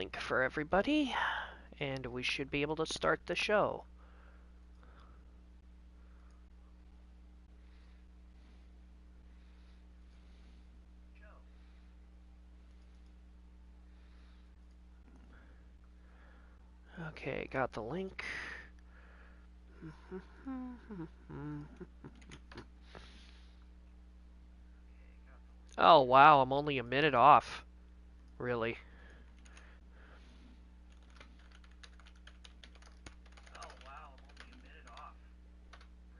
link for everybody, and we should be able to start the show. Okay, got the link. Oh wow, I'm only a minute off. Really? Oh wow, I'm only a minute off.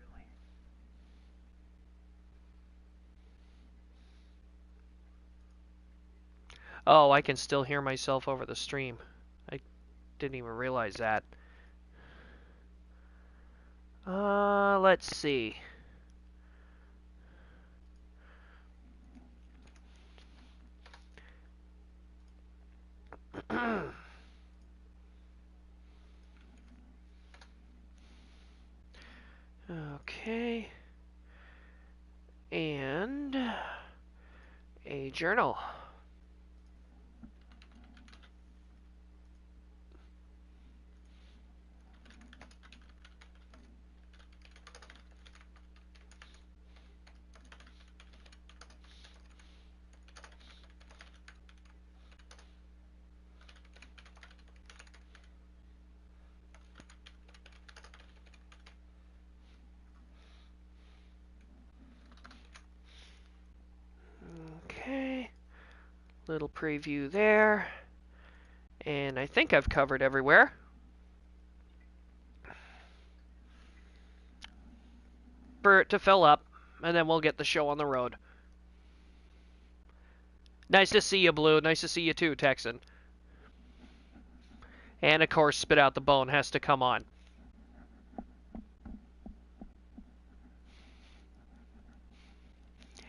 Really? Oh, I can still hear myself over the stream. I didn't even realize that. Let's see. Okay. And a journal. Okay. Little preview there. And I think I've covered everywhere. For it to fill up, and then we'll get the show on the road. Nice to see you, Blue. Nice to see you too, Texan. And of course, Spit Out the Bone has to come on.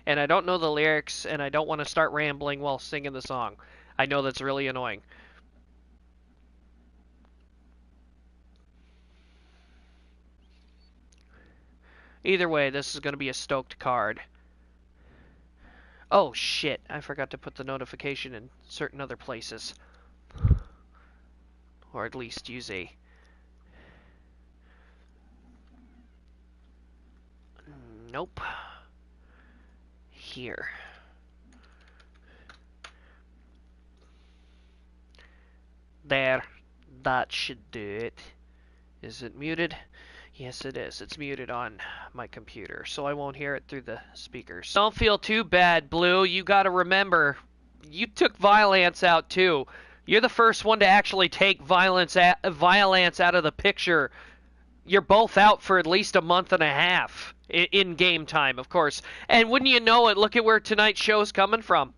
And I don't know the lyrics, and I don't want to start rambling while singing the song. I know that's really annoying. Either way, this is going to be a stoked card. Oh, shit. I forgot to put the notification in certain other places. Or at least use a... Nope. Here. There. That should do it. Is it muted? Yes, it is. It's muted on my computer, so I won't hear it through the speakers. Don't feel too bad, Blue. You gotta remember, you took Violence out too. You're the first one to actually take Violence out of the picture. You're both out for at least a month and a half in game time, of course. And wouldn't you know it, look at where tonight's show's coming from.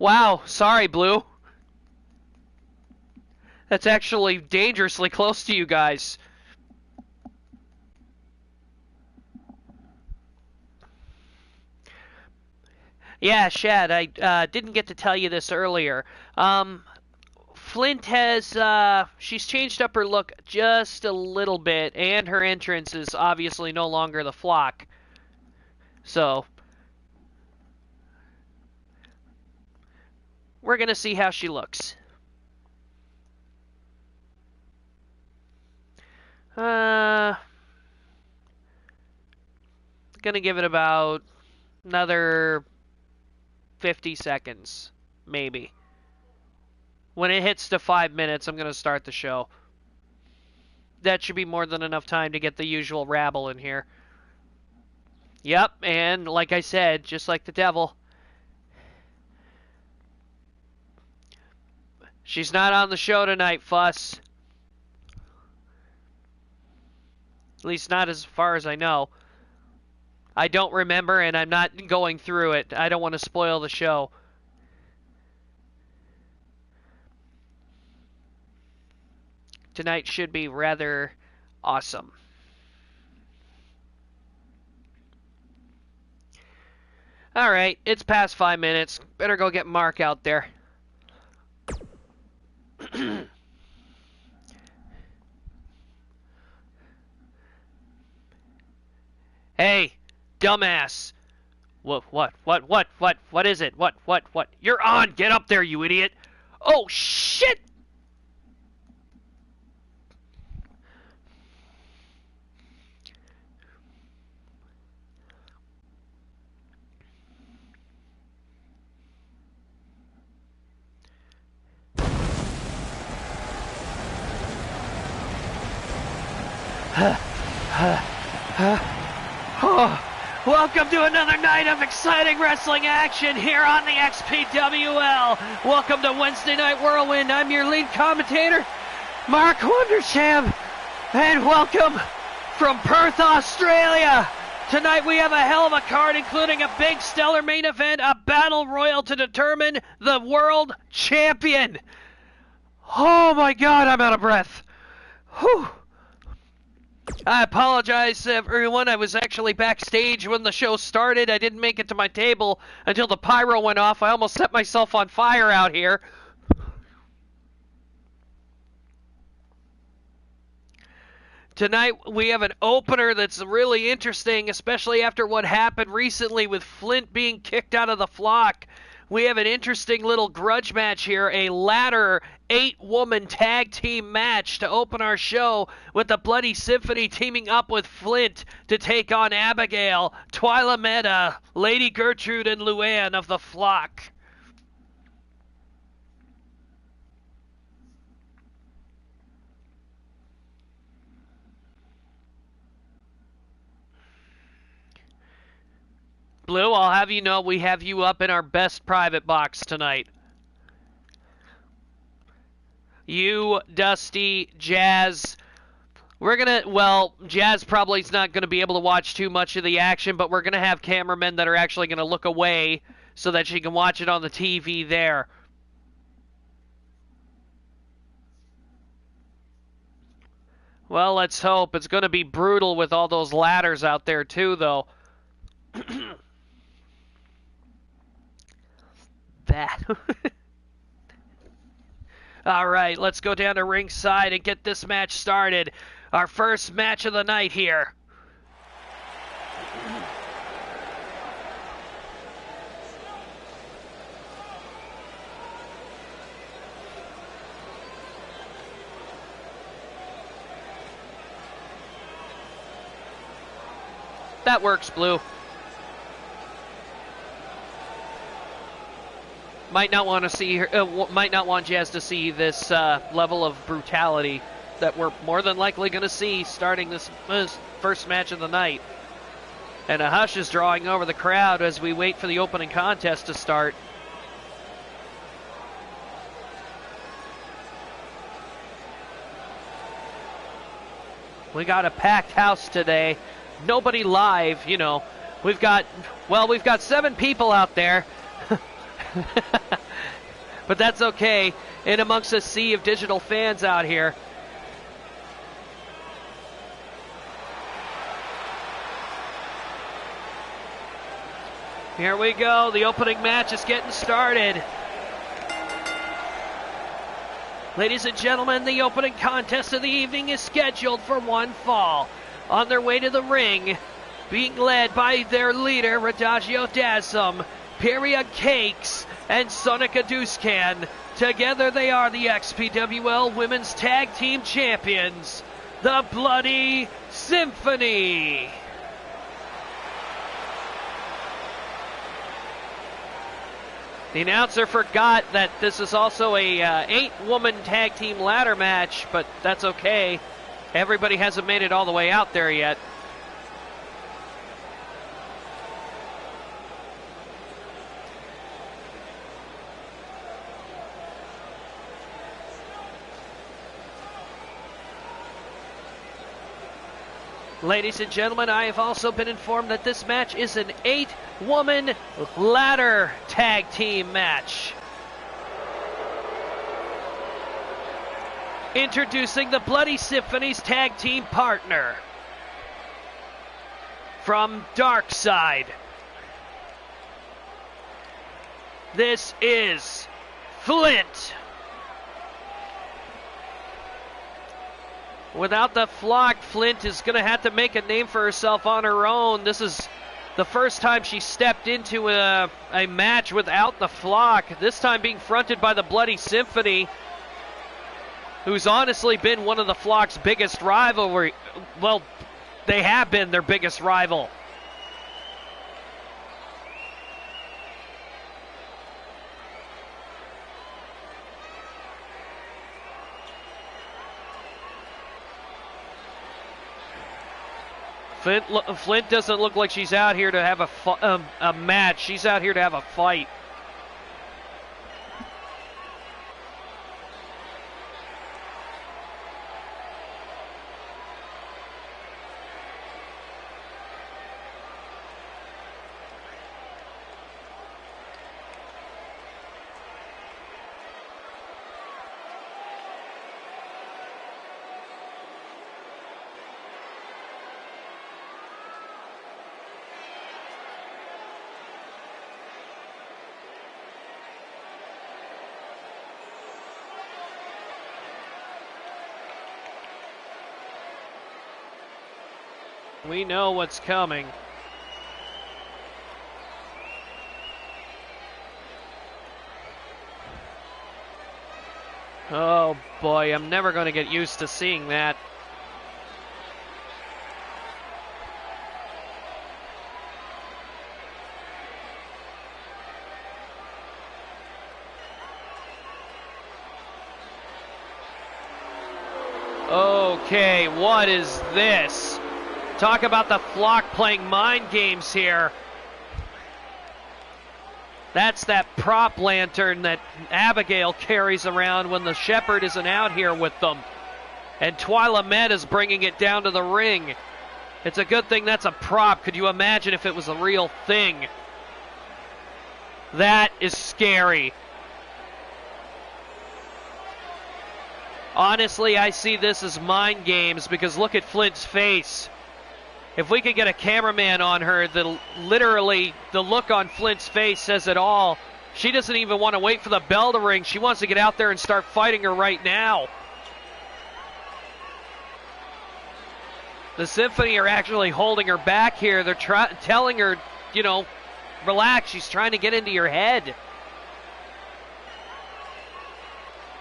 Wow, sorry, Blue. That's actually dangerously close to you guys. Yeah, Shad, I didn't get to tell you this earlier. Flint has, she's changed up her look just a little bit, and her entrance is obviously no longer the flock. So, we're going to see how she looks. Gonna give it about another 50 seconds, maybe. When it hits to 5 minutes, I'm going to start the show. That should be more than enough time to get the usual rabble in here. Yep, and like I said, just like the devil, she's not on the show tonight, Fuss. At least not as far as I know. I don't remember, and I'm not going through it. I don't want to spoil the show. Tonight should be rather awesome. Alright, it's past 5 minutes. Better go get Mark out there. Hey, dumbass. What is it? What? You're on! Get up there, you idiot! Oh, shit! Welcome to another night of exciting wrestling action here on the XPWL. Welcome to Wednesday Night Whirlwind. I'm your lead commentator, Mark Wondersham, and welcome from Perth, Australia. Tonight we have a hell of a card, including a big stellar main event, a battle royal to determine the world champion. Oh my God, I'm out of breath. Whew. I apologize, everyone. I was actually backstage when the show started. I didn't make it to my table until the pyro went off. I almost set myself on fire out here. Tonight, we have an opener that's really interesting, especially after what happened recently with Flint being kicked out of the flock. We have an interesting little grudge match here, a ladder 8-woman tag team match to open our show with the Bloody Symphony teaming up with Flint to take on Abigail, Twyla Meta, Lady Gertrude, and Luann of the flock. Blue, I'll have you know we have you up in our best private box tonight. You, Dusty, Jazz. Jazz probably is not going to be able to watch too much of the action, but we're going to have cameramen that are actually going to look away so that she can watch it on the TV there. Well, let's hope. It's going to be brutal with all those ladders out there too, though. That. All right, let's go down to ringside and get this match started. Our first match of the night here. That works, Blue. Might not want to see her, might not want Jazz to see this level of brutality that we're more than likely going to see starting this first match of the night. And a hush is drawing over the crowd as we wait for the opening contest to start. We got a packed house today. Nobody live, you know. We've got 7 people out there. But that's okay, in amongst a sea of digital fans out here. Here we go, the opening match is getting started. Ladies and gentlemen, the opening contest of the evening is scheduled for one fall. On their way to the ring, being led by their leader, Radagio Dasum, Period Cakes, and Sonica Duscan. Together they are the XPWL Women's Tag Team Champions, the Bloody Symphony. The announcer forgot that this is also a 8-woman tag team ladder match, but that's okay. Everybody hasn't made it all the way out there yet. Ladies and gentlemen, I have also been informed that this match is an 8-woman ladder tag team match. Introducing the Bloody Symphony's tag team partner. From Dark Side, this is Flint. Without the flock, Flint is going to have to make a name for herself on her own. This is the first time she stepped into a match without the flock, this time being fronted by the Bloody Symphony, who's honestly been one of the flock's biggest rivalry. Well, they have been their biggest rival. Flint doesn't look like she's out here to have a match. She's out here to have a fight. We know what's coming. Oh boy, I'm never going to get used to seeing that. Okay, what is this? Talk about the flock playing mind games here. That's that prop lantern that Abigail carries around when the shepherd isn't out here with them. And Twyla Med is bringing it down to the ring. It's a good thing that's a prop. Could you imagine if it was a real thing? That is scary. Honestly, I see this as mind games because look at Flint's face. If we could get a cameraman on her, literally the look on Flint's face says it all. She doesn't even want to wait for the bell to ring. She wants to get out there and start fighting her right now. The Symphony are actually holding her back here. They're telling her, you know, relax. She's trying to get into your head.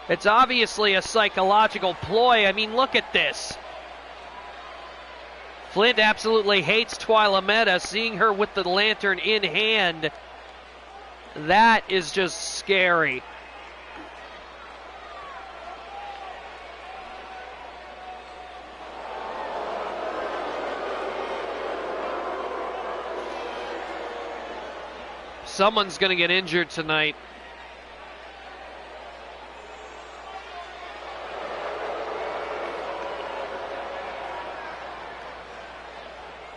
It's obviously a psychological ploy. I mean, look at this. Flint absolutely hates Twyla Meta. Seeing her with the lantern in hand, that is just scary. Someone's going to get injured tonight.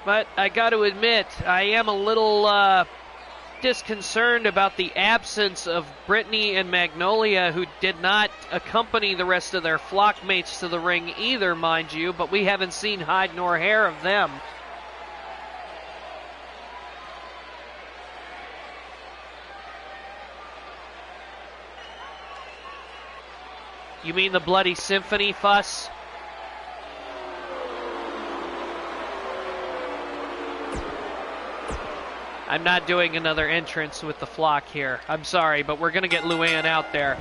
But I got to admit, I am a little disconcerted about the absence of Brittany and Magnolia, who did not accompany the rest of their flock mates to the ring either, mind you, but we haven't seen hide nor hair of them. You mean the Bloody Symphony fuss? I'm not doing another entrance with the flock here. I'm sorry, but we're going to get Luann out there.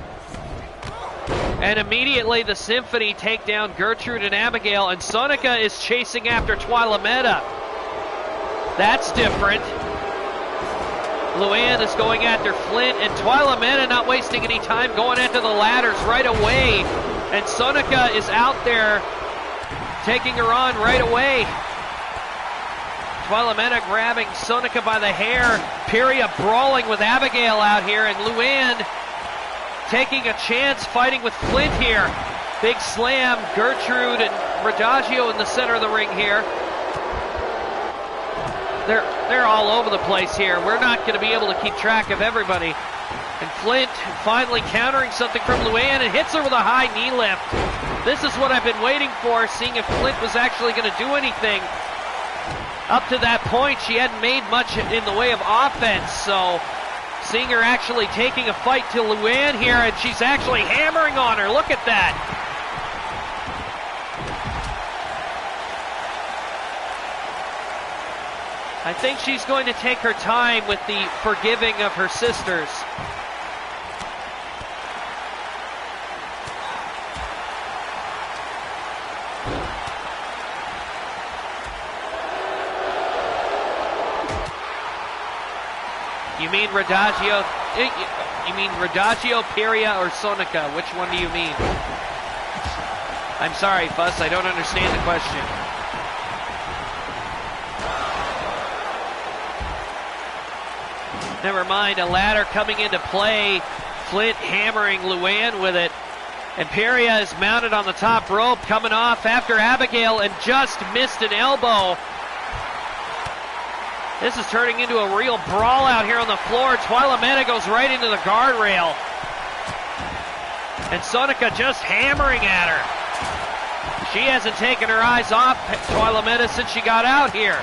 And immediately the Symphony take down Gertrude and Abigail, and Sonica is chasing after Twyla Meta. That's different. Luann is going after Flint, and Twyla Meta not wasting any time going after the ladders right away. And Sonica is out there taking her on right away. Twyla Meta grabbing Sonica by the hair. Pyria brawling with Abigail out here, and Luann taking a chance fighting with Flint here. Big slam. Gertrude and Radagio in the center of the ring here. They're all over the place here. We're not going to be able to keep track of everybody. And Flint finally countering something from Luann and hits her with a high knee lift. This is what I've been waiting for, seeing if Flint was actually going to do anything. Up to that point, she hadn't made much in the way of offense, so seeing her actually taking a fight to Luann here, and she's actually hammering on her. Look at that. I think she's going to take her time with the forgiving of her sisters. You mean Radagio? You mean Radagio, Pyria, or Sonica? Which one do you mean? I'm sorry, Fuss, I don't understand the question. Never mind, a ladder coming into play. Flint hammering Luann with it. Imperia is mounted on the top rope, coming off after Abigail and just missed an elbow. This is turning into a real brawl out here on the floor. Twyla Meta goes right into the guardrail. And Sonica just hammering at her. She hasn't taken her eyes off Twyla Meta since she got out here.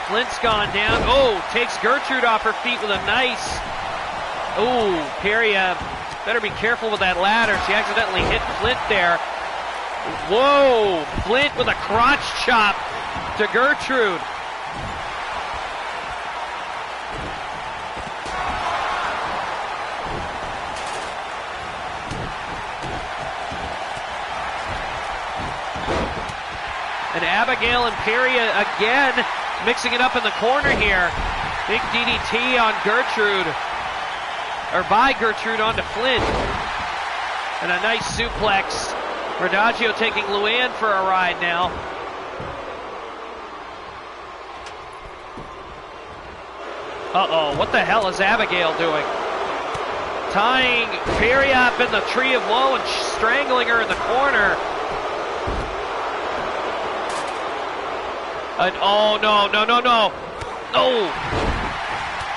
Flint's gone down. Oh, takes Gertrude off her feet with a nice. Oh, Peria, better be careful with that ladder. She accidentally hit Flint there. Whoa, Flint with a crotch chop to Gertrude. And Abigail and Peria again mixing it up in the corner here. Big DDT on Gertrude. Or by Gertrude onto Flint. And a nice suplex. Radagio taking Luann for a ride now. Uh-oh, what the hell is Abigail doing? Tying Peria up in the tree of woe and strangling her in the corner. And oh, no. Oh!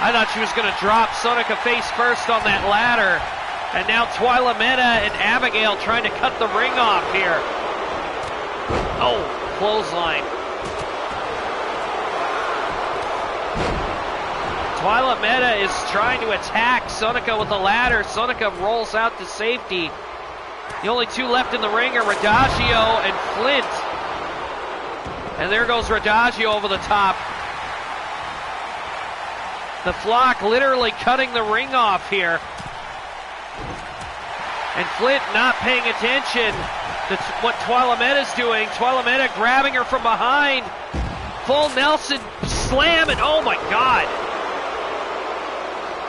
I thought she was going to drop Sonica face first on that ladder. And now Twyla Meta and Abigail trying to cut the ring off here. Oh, clothesline. Twyla Meta is trying to attack Sonica with the ladder. Sonica rolls out to safety. The only two left in the ring are Radagio and Flint. And there goes Radagio over the top. The Flock literally cutting the ring off here. And Flint not paying attention to what Twyla Meta's doing. Twyla Meta grabbing her from behind. Full Nelson slam, and oh my God.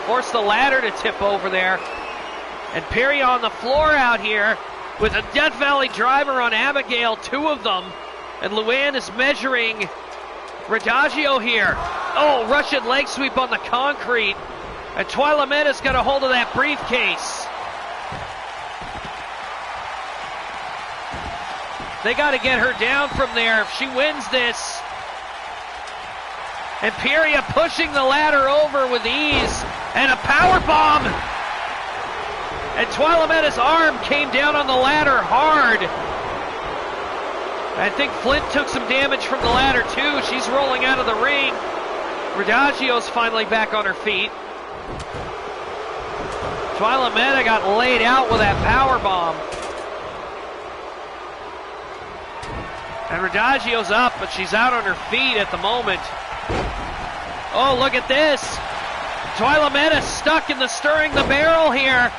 Forced the ladder to tip over there. And Peria on the floor out here with a Death Valley driver on Abigail, two of them. And Luann is measuring Radagio here. Oh, Russian leg sweep on the concrete. And Twyla Meta's got a hold of that briefcase. They got to get her down from there if she wins this. And Peria pushing the ladder over with ease. And a power bomb. And Twyla Meta's arm came down on the ladder hard. I think Flint took some damage from the ladder too. She's rolling out of the ring. Radagio's finally back on her feet. Twyla Meta got laid out with that power bomb. And Radagio's up, but she's out on her feet at the moment. Oh, look at this. Twyla Meta stuck in the stirring the barrel here.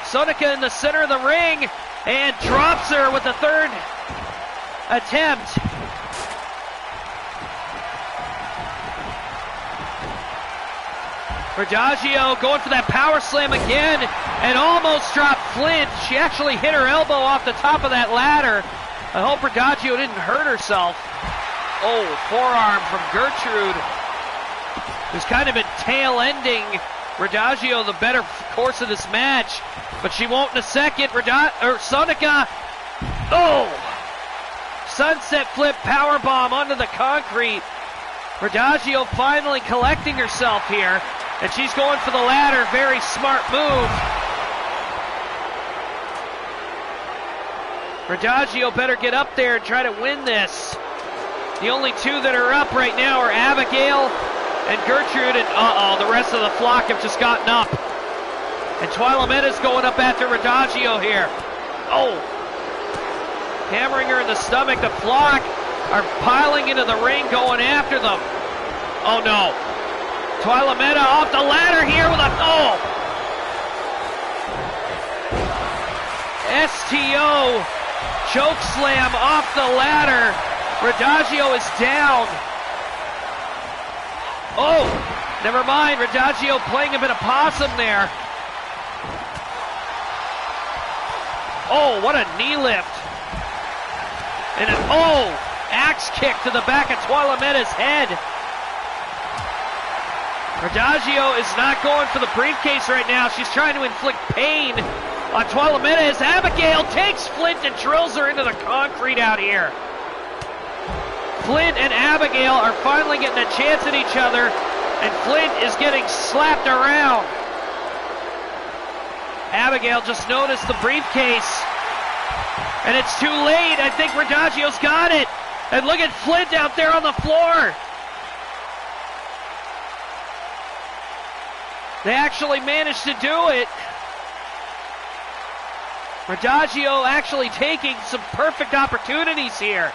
Sonica in the center of the ring and drops her with the third attempt. Radagio going for that power slam again and almost dropped Flint. She actually hit her elbow off the top of that ladder. I hope Radagio didn't hurt herself. Oh, forearm from Gertrude, who's kind of been tail-ending Radagio the better course of this match, but she won't in a second. Sonica, oh! Sunset flip powerbomb onto the concrete. Radagio finally collecting herself here, and she's going for the ladder. Very smart move. Radagio better get up there and try to win this. The only two that are up right now are Abigail and Gertrude, and the rest of the Flock have just gotten up. And Twyla Meta's going up after Radagio here. Oh! Hammering her in the stomach. The Flock are piling into the ring, going after them. Oh no. Twyla Meta off the ladder here with a, oh! STO choke slam off the ladder. Radagio is down. Oh, never mind. Radagio playing a bit of possum there. Oh, what a knee lift. And axe kick to the back of Tuolameda's head. Radagio is not going for the briefcase right now. She's trying to inflict pain on Tuolameda as Abigail takes Flint and drills her into the concrete out here. Flint and Abigail are finally getting a chance at each other, and Flint is getting slapped around. Abigail just noticed the briefcase, and it's too late. I think Radagio's got it. And look at Flint out there on the floor. They actually managed to do it. Radagio actually taking some perfect opportunities here.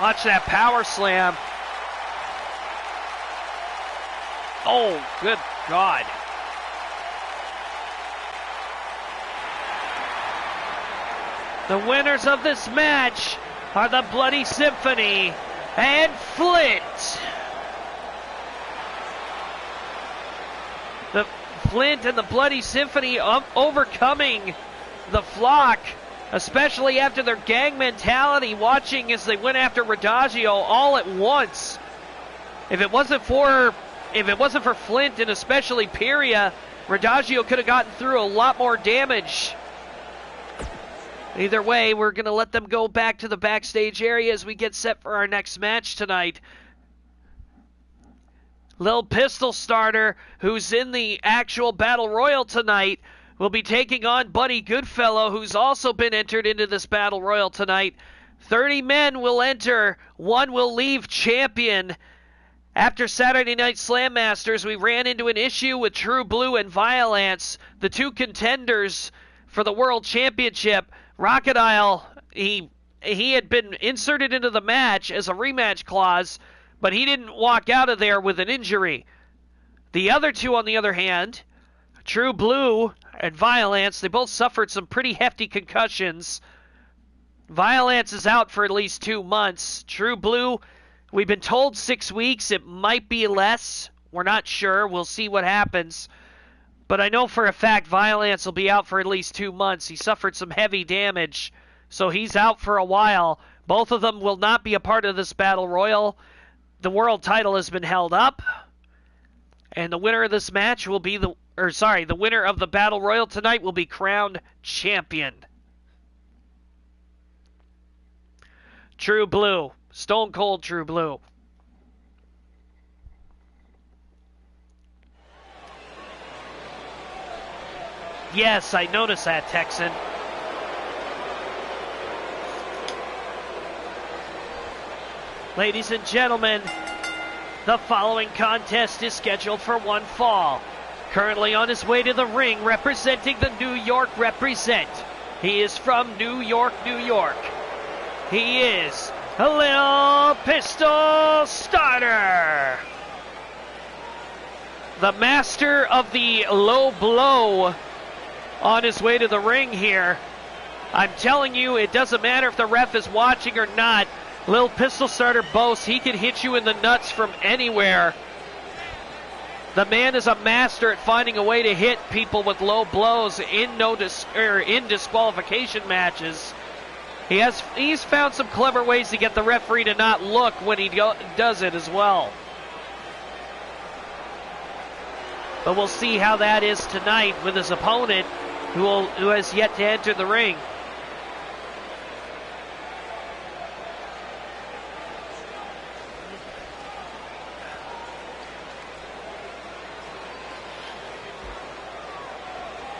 Watch that power slam. Oh, good God. The winners of this match are the Bloody Symphony and Flint. The Flint and the Bloody Symphony overcoming the Flock, especially after their gang mentality, watching as they went after Radagio all at once. If it wasn't for Flint and especially Piria, Radagio could have gotten through a lot more damage. Either way, we're going to let them go back to the backstage area as we get set for our next match tonight. Lil Pistol Starter, who's in the actual Battle Royal tonight, will be taking on Buddy Goodfellow, who's also been entered into this Battle Royal tonight. 30 men will enter, 1 will leave champion. After Saturday Night SlamMasters, we ran into an issue with True Blue and Violence, the 2 contenders for the World Championship. Rachidile, he had been inserted into the match as a rematch clause, but he didn't walk out of there with an injury. The other 2, on the other hand, True Blue and Violence, they both suffered some pretty hefty concussions. Violence is out for at least 2 months. True Blue, we've been told 6 weeks. It might be less. We're not sure. We'll see what happens. But I know for a fact Violence will be out for at least 2 months. He suffered some heavy damage, so he's out for a while. Both of them will not be a part of this Battle Royal. The world title has been held up, and the winner of this match will be the winner of the Battle Royal tonight will be crowned champion. True Blue, Stone Cold True Blue. Yes, I noticed that, Texan. Ladies and gentlemen, the following contest is scheduled for 1 fall. Currently on his way to the ring, representing the New York Represent. He is from New York, New York. He is a Lil Pistol Starter. The master of the low blow on his way to the ring here. I'm telling you, it doesn't matter if the ref is watching or not. Lil Pistol Starter boasts he can hit you in the nuts from anywhere. The man is a master at finding a way to hit people with low blows in disqualification matches. He's found some clever ways to get the referee to not look when he does it as well. But we'll see how that is tonight with his opponent, who has yet to enter the ring.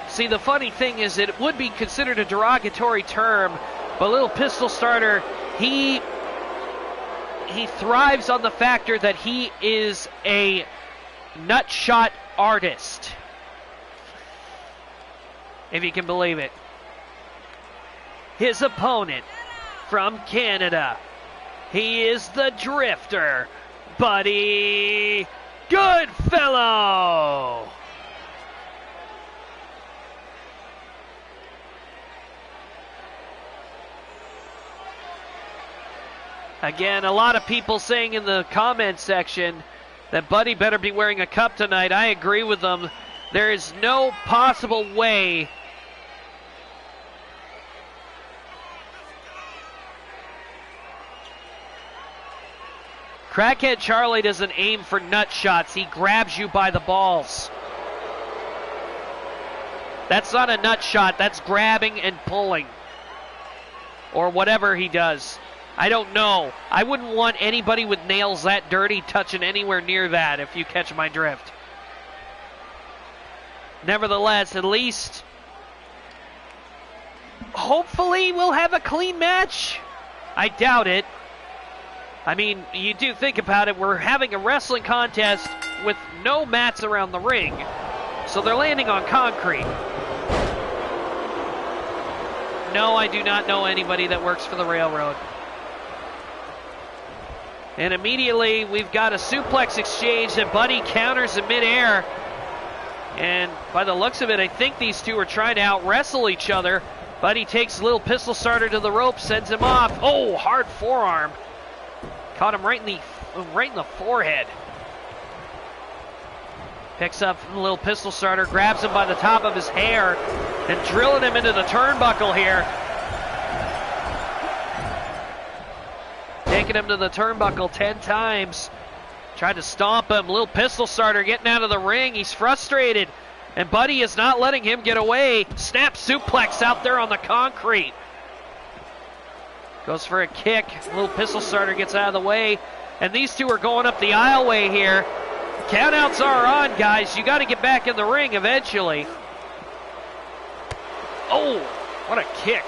See, the funny thing is it would be considered a derogatory term, but Lil Pistol Starter, he thrives on the factor that he is a nutshot artist, if you can believe it. His opponent from Canada, he is the Drifter, Buddy Goodfellow. Again, a lot of people saying in the comment section that Buddy better be wearing a cup tonight. I agree with them. There is no possible way Crackhead Charlie doesn't aim for nut shots. He grabs you by the balls. That's not a nut shot. That's grabbing and pulling. Or whatever he does. I don't know. I wouldn't want anybody with nails that dirty touching anywhere near that, if you catch my drift. Nevertheless, at least, hopefully we'll have a clean match. I doubt it. I mean, you do think about it, we're having a wrestling contest with no mats around the ring, so they're landing on concrete. No, I do not know anybody that works for the railroad. And immediately, we've got a suplex exchange that Buddy counters in midair. And by the looks of it, I think these two are trying to out-wrestle each other. Buddy takes a little pistol starter to the rope, sends him off. Oh, hard forearm. Caught him right in the forehead. Picks up a little pistol starter, grabs him by the top of his hair, and drilling him into the turnbuckle here. Taking him to the turnbuckle 10 times. Tried to stomp him. Little pistol starter getting out of the ring. He's frustrated. And Buddy is not letting him get away. Snap suplex out there on the concrete. Goes for a kick. Little pistol starter gets out of the way. And these two are going up the aisleway here. Countouts are on, guys. You got to get back in the ring eventually. Oh, what a kick.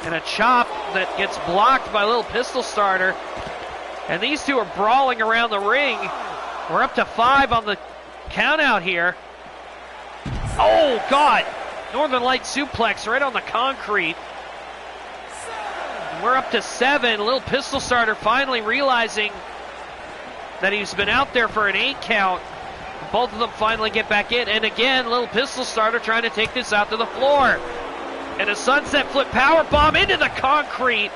And a chop that gets blocked by Little Pistol Starter. And these two are brawling around the ring. We're up to 5 on the countout here. Oh, God. Northern Light suplex right on the concrete. We're up to 7. Little Pistol Starter finally realizing that he's been out there for an 8 count. Both of them finally get back in. And again, Little Pistol Starter trying to take this out to the floor. And a sunset flip powerbomb into the concrete.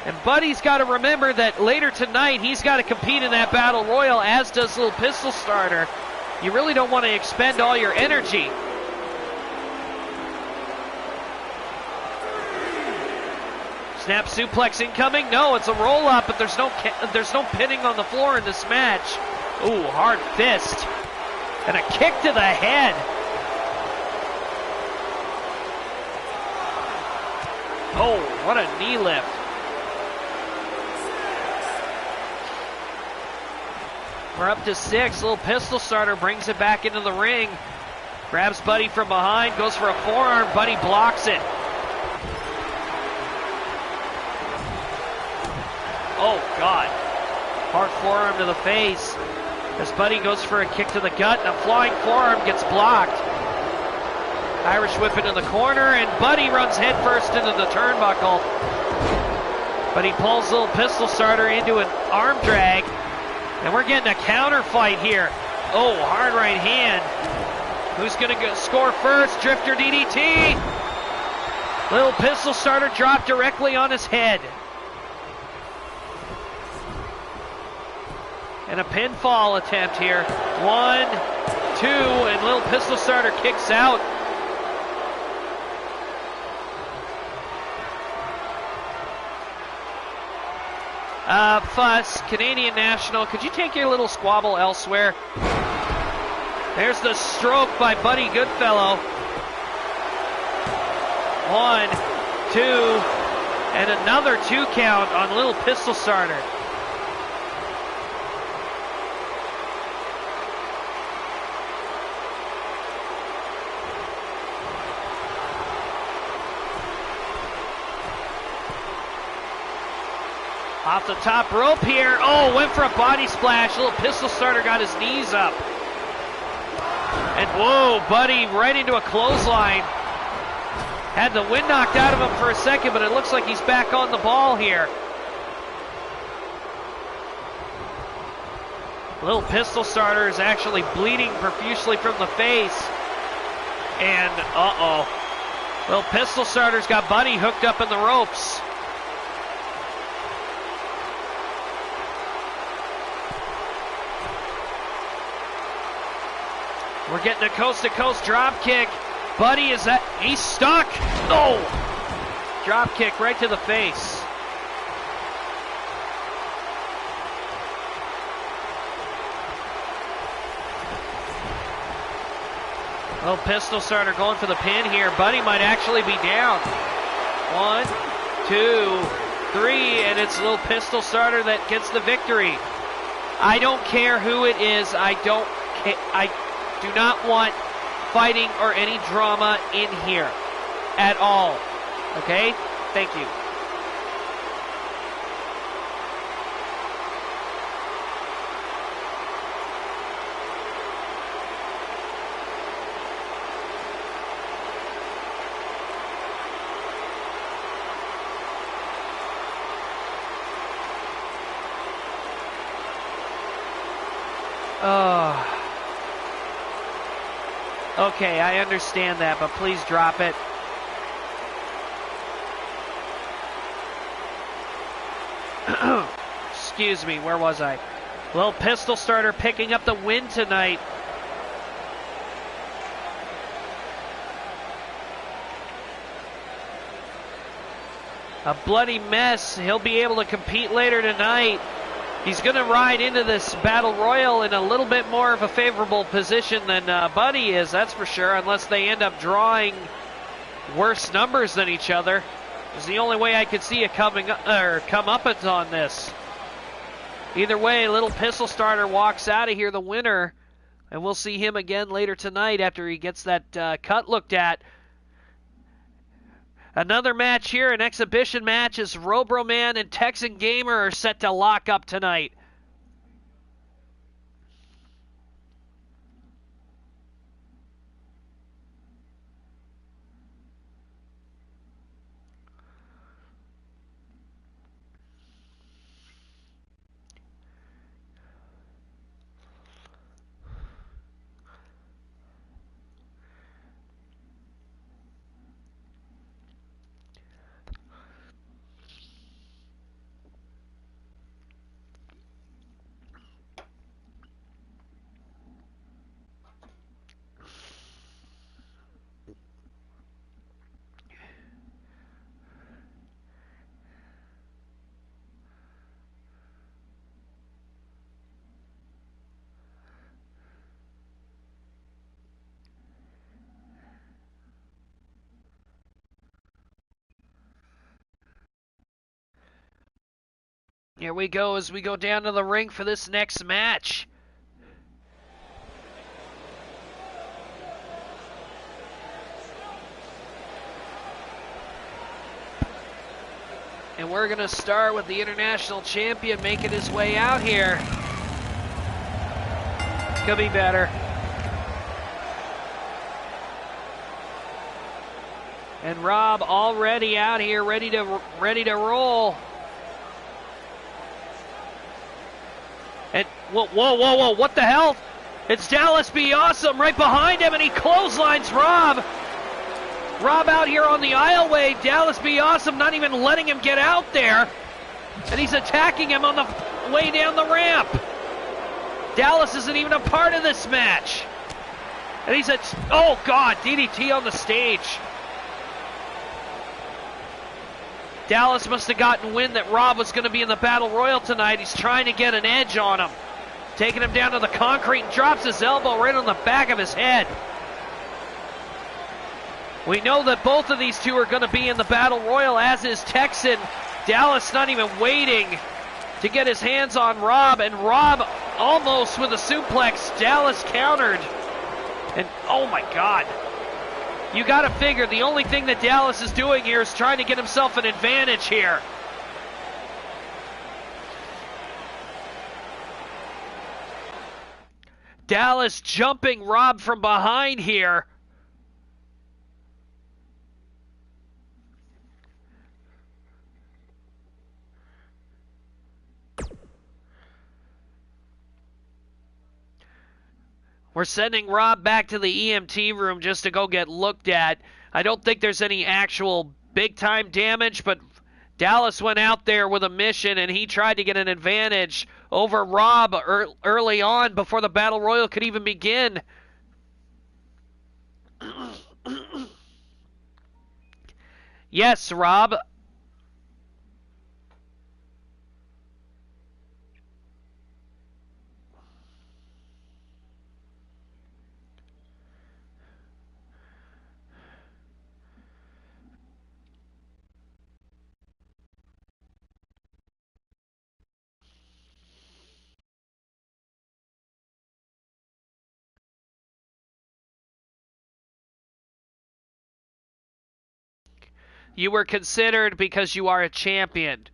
And Buddy's got to remember that later tonight he's got to compete in that battle royal, as does Little Pistol Starter. You really don't want to expend all your energy. Snap suplex incoming. No, it's a roll up, but there's no pinning on the floor in this match. Ooh, hard fist. And a kick to the head. Oh, what a knee lift. We're up to 6. Little Pistol Starter brings it back into the ring. Grabs Buddy from behind, goes for a forearm. Buddy blocks it. Oh, God. Hard forearm to the face. As Buddy goes for a kick to the gut, and a flying forearm gets blocked. Irish whip into the corner, and Buddy runs headfirst into the turnbuckle. But he pulls Little Pistol Starter into an arm drag. And we're getting a counter fight here. Oh, hard right hand. Who's going to score first? Drifter DDT. Little Pistol Starter dropped directly on his head. And a pinfall attempt here. 1, 2, and Little Pistol Starter kicks out. Fuss, Canadian National, could you take your little squabble elsewhere? There's the stroke by Buddy Goodfellow. 1, 2, and another 2 count on Little Pistol Starter. Off the top rope here. Oh, went for a body splash. Little Pistol Starter got his knees up. And whoa, Buddy right into a clothesline. Had the wind knocked out of him for a second, but it looks like he's back on the ball here. Little Pistol Starter is actually bleeding profusely from the face. And uh-oh. Little Pistol Starter's got Buddy hooked up in the ropes. We're getting a coast-to-coast drop kick. Buddy, he's stuck. Oh! Drop kick right to the face. Little pistol starter going for the pin here. Buddy might actually be down. 1, 2, 3, and it's a little pistol starter that gets the victory. I don't care who it is. I do not want fighting or any drama in here at all. Okay? Thank you. Okay, I understand that, but please drop it. Excuse me, where was I? Little pistol starter picking up the win tonight. A bloody mess. He'll be able to compete later tonight. He's going to ride into this Battle Royal in a little bit more of a favorable position than Buddy is, that's for sure, unless they end up drawing worse numbers than each other. It's the only way I could see it come up on this. Either way, little pistol starter walks out of here the winner, and we'll see him again later tonight after he gets that cut looked at. Another match here, an exhibition match, as Robroman and Texan Gamer are set to lock up tonight. Here we go as we go down to the ring for this next match. And we're going to start with the international champion making his way out here. Could be better. And Rob already out here, ready to roll. And whoa, what the hell? It's Dallas Be Awesome right behind him, and he clotheslines Rob. Rob out here on the aisleway. Dallas Be Awesome not even letting him get out there. And he's attacking him on the way down the ramp. Dallas isn't even a part of this match. And he's oh God, DDT on the stage. Dallas must have gotten wind that Rob was going to be in the Battle Royal tonight. He's trying to get an edge on him. Taking him down to the concrete and drops his elbow right on the back of his head. We know that both of these two are going to be in the Battle Royal, as is Texan. Dallas not even waiting to get his hands on Rob, and Rob almost with a suplex. Dallas countered. And oh my God. You got to figure the only thing that Dallas is doing here is trying to get himself an advantage here. Dallas jumping Rob from behind here. We're sending Rob back to the EMT room just to go get looked at. I don't think there's any actual big-time damage, but Dallas went out there with a mission, and he tried to get an advantage over Rob early on before the Battle Royal could even begin. Yes, Rob. You were considered because you are a champion.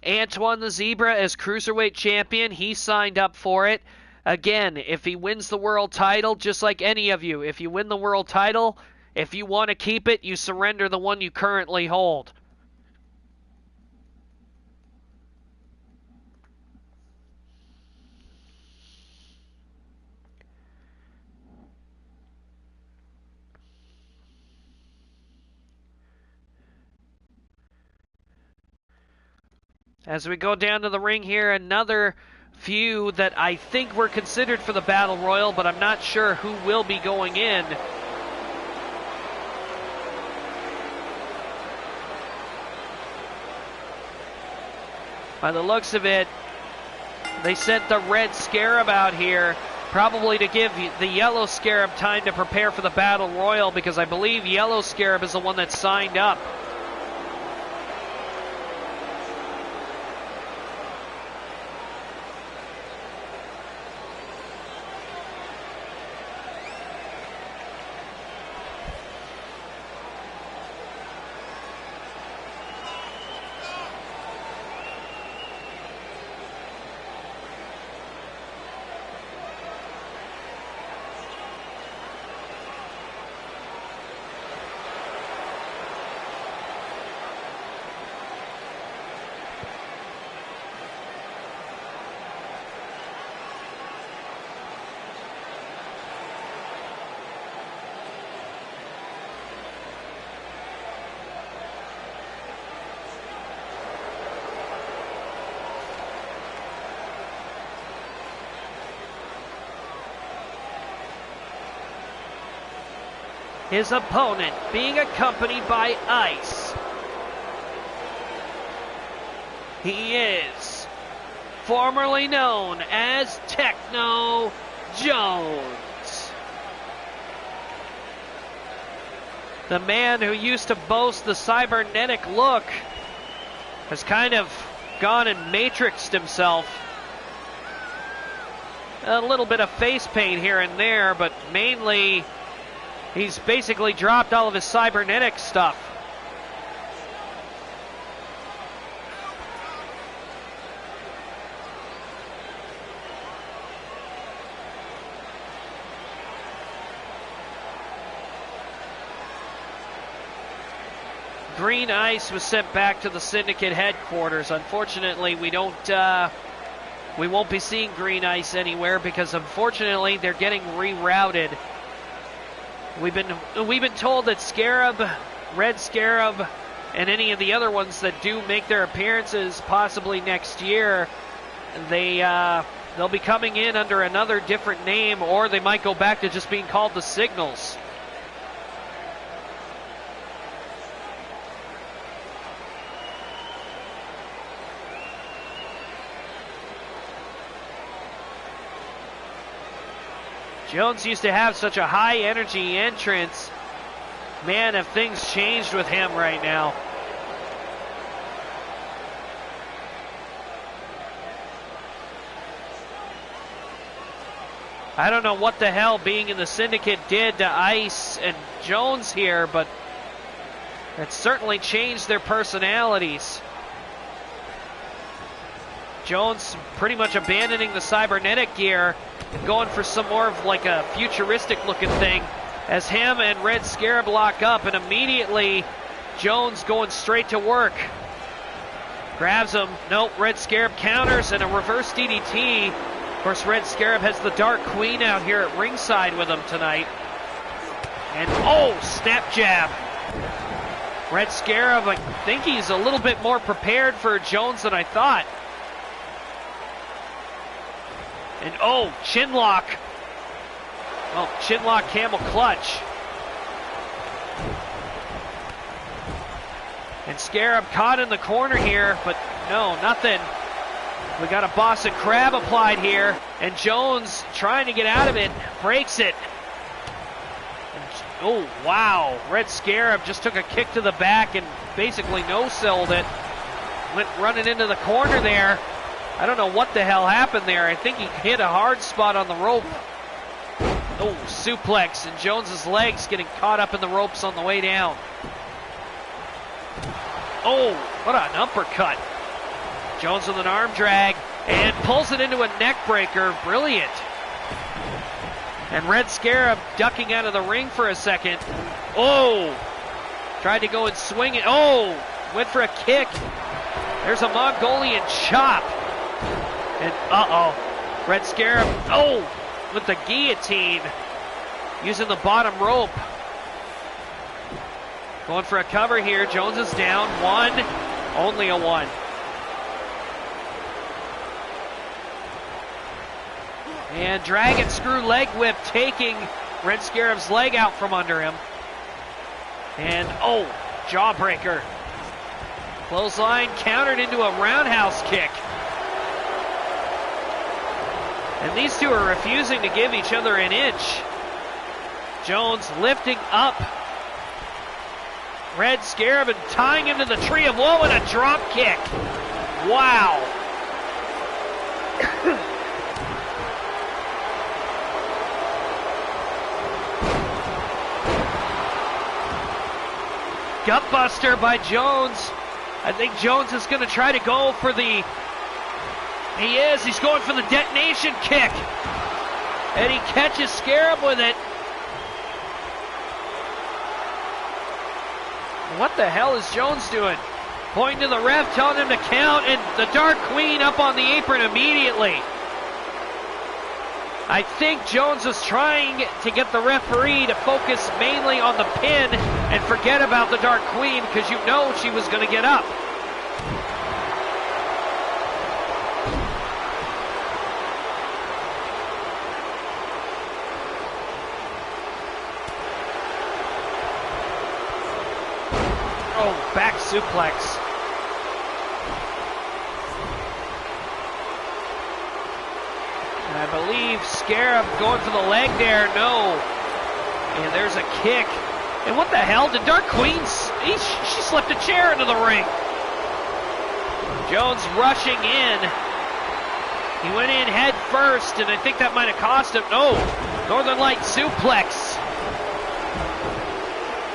Antoine the Zebra is Cruiserweight champion. He signed up for it. Again, if he wins the world title, just like any of you, if you win the world title, if you want to keep it, you surrender the one you currently hold. As we go down to the ring here, another few that I think were considered for the Battle Royal, but I'm not sure who will be going in. By the looks of it, they sent the Red Scarab out here, probably to give the Yellow Scarab time to prepare for the Battle Royal, because I believe Yellow Scarab is the one that signed up. His opponent being accompanied by Ice. He is formerly known as Techno Jones. The man who used to boast the cybernetic look has kind of gone and matrixed himself. A little bit of face paint here and there, but mainly he's basically dropped all of his cybernetic stuff. Green Ice was sent back to the Syndicate headquarters. Unfortunately, we won't be seeing Green Ice anywhere because unfortunately they're getting rerouted. We've been told that Scarab, Red Scarab, and any of the other ones that do make their appearances possibly next year, they'll be coming in under another different name, or they might go back to just being called the Signals. Jones used to have such a high energy entrance. Man, have things changed with him right now. I don't know what the hell being in the Syndicate did to Ice and Jones here, but it certainly changed their personalities. Jones pretty much abandoning the cybernetic gear, going for some more of like a futuristic looking thing as him and Red Scarab lock up, and immediately Jones going straight to work. Grabs him. Nope, Red Scarab counters and a reverse DDT. Of course, Red Scarab has the Dark Queen out here at ringside with him tonight. And oh, snap jab. Red Scarab, I think he's a little bit more prepared for Jones than I thought. And oh, chinlock. Oh, chinlock camel clutch. And Scarab caught in the corner here, but no, nothing. We got a Boston Crab applied here, and Jones trying to get out of it, breaks it. Oh, wow. Red Scarab just took a kick to the back and basically no-selled it. Went running into the corner there. I don't know what the hell happened there. I think he hit a hard spot on the rope. Oh, suplex, and Jones's legs getting caught up in the ropes on the way down. Oh, what an uppercut. Jones with an arm drag and pulls it into a neck breaker. Brilliant. And Red Scarab ducking out of the ring for a second. Oh, tried to go and swing it. Oh, went for a kick. There's a Mongolian chop. And uh-oh, Red Scarab, oh, with the guillotine, using the bottom rope. Going for a cover here. Jones is down. One, only a one. And dragon screw leg whip taking Red Scarab's leg out from under him. And oh, jawbreaker. Clothesline countered into a roundhouse kick. And these two are refusing to give each other an inch. Jones lifting up Red Scarab and tying him to the tree of woe and a drop kick. Wow. Gutbuster by Jones. I think Jones is going to try to go for the... He is. He's going for the detonation kick. And he catches Scarab with it. What the hell is Jones doing? Pointing to the ref, telling him to count, and the Dark Queen up on the apron immediately. I think Jones was trying to get the referee to focus mainly on the pin and forget about the Dark Queen, because you know she was going to get up. Oh, back suplex. And I believe Scarab going for the leg there. No. And there's a kick. And what the hell? Did Dark Queen... She slipped a chair into the ring. Jones rushing in. He went in head first, and I think that might have cost him. No. Northern Light suplex.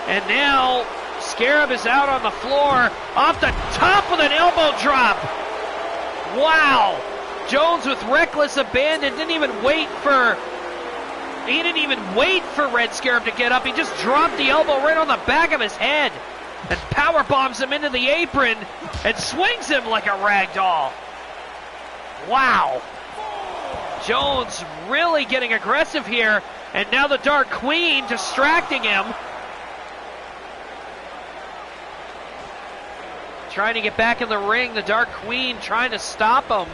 And now... Scarab is out on the floor, off the top with an elbow drop. Wow. Jones with reckless abandon didn't even wait for Red Scarab to get up. He just dropped the elbow right on the back of his head and power bombs him into the apron and swings him like a rag doll. Wow. Jones really getting aggressive here, and now the Dark Queen distracting him. Trying to get back in the ring, the Dark Queen trying to stop him.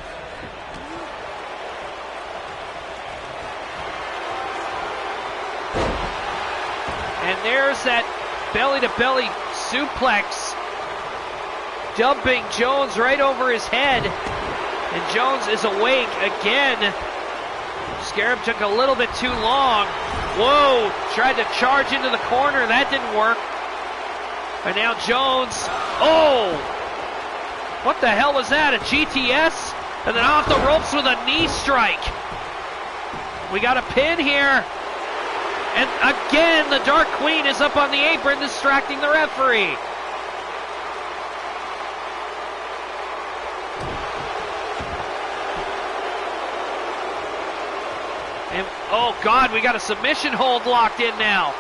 And there's that belly-to-belly suplex, dumping Jones right over his head. And Jones is awake again. Scarab took a little bit too long. Whoa, tried to charge into the corner, that didn't work. And now Jones, oh, what the hell was that, a GTS? And then off the ropes with a knee strike. We got a pin here. And again, the Dark Queen is up on the apron, distracting the referee. And, oh God, we got a submission hold locked in now.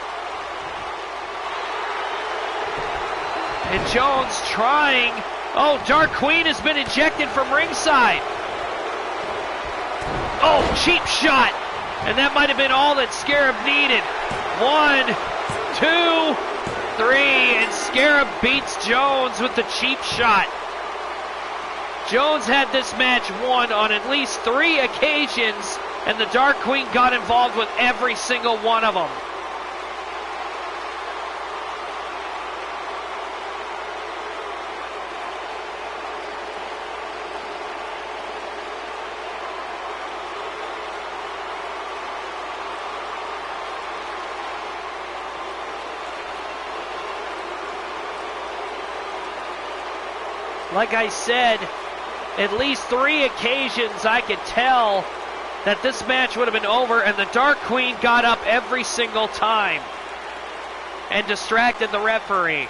And Jones trying. Oh, Dark Queen has been ejected from ringside. Oh, cheap shot. And that might have been all that Scarab needed. 1, 2, 3, and Scarab beats Jones with the cheap shot. Jones had this match won on at least 3 occasions, and the Dark Queen got involved with every single one of them. Like I said, at least 3 occasions I could tell that this match would have been over, and the Dark Queen got up every single time and distracted the referee.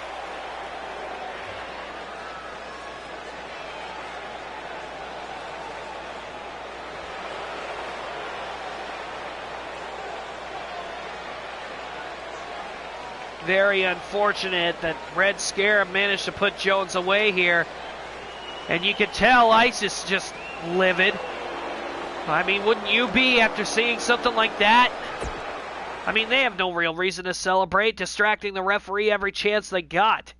Very unfortunate that Red Scarab managed to put Jones away here. And you could tell Ice is just livid. I mean, wouldn't you be after seeing something like that? I mean, they have no real reason to celebrate, distracting the referee every chance they got.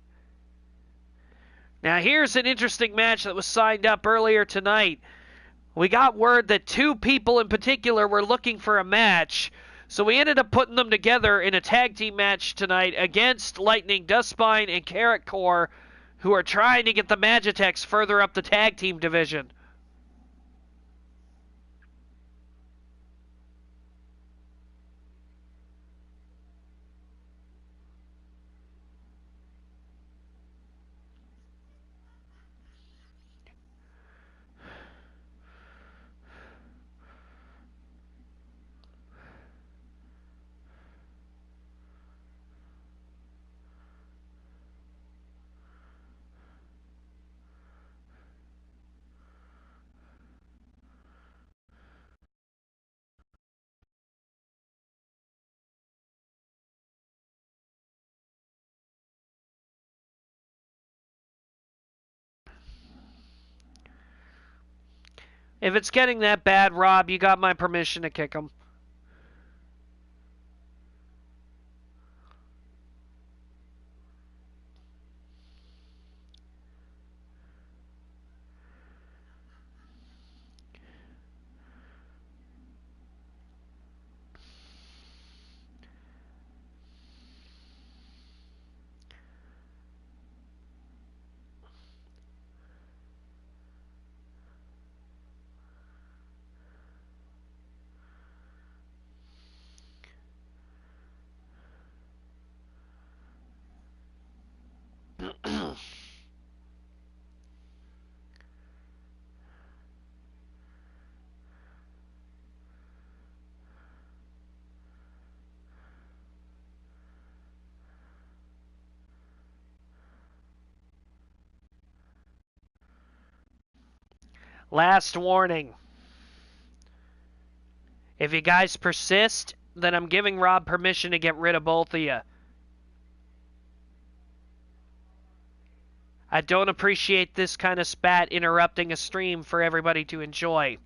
Now, here's an interesting match that was signed up earlier tonight. We got word that 2 people in particular were looking for a match, so we ended up putting them together in a tag team match tonight against Lightning, Dustspine, and Carrot Core, who are trying to get the Magitex further up the tag team division. If it's getting that bad, Rob, you got my permission to kick him. Last warning. If you guys persist, then I'm giving Rob permission to get rid of both of you. I don't appreciate this kind of spat interrupting a stream for everybody to enjoy.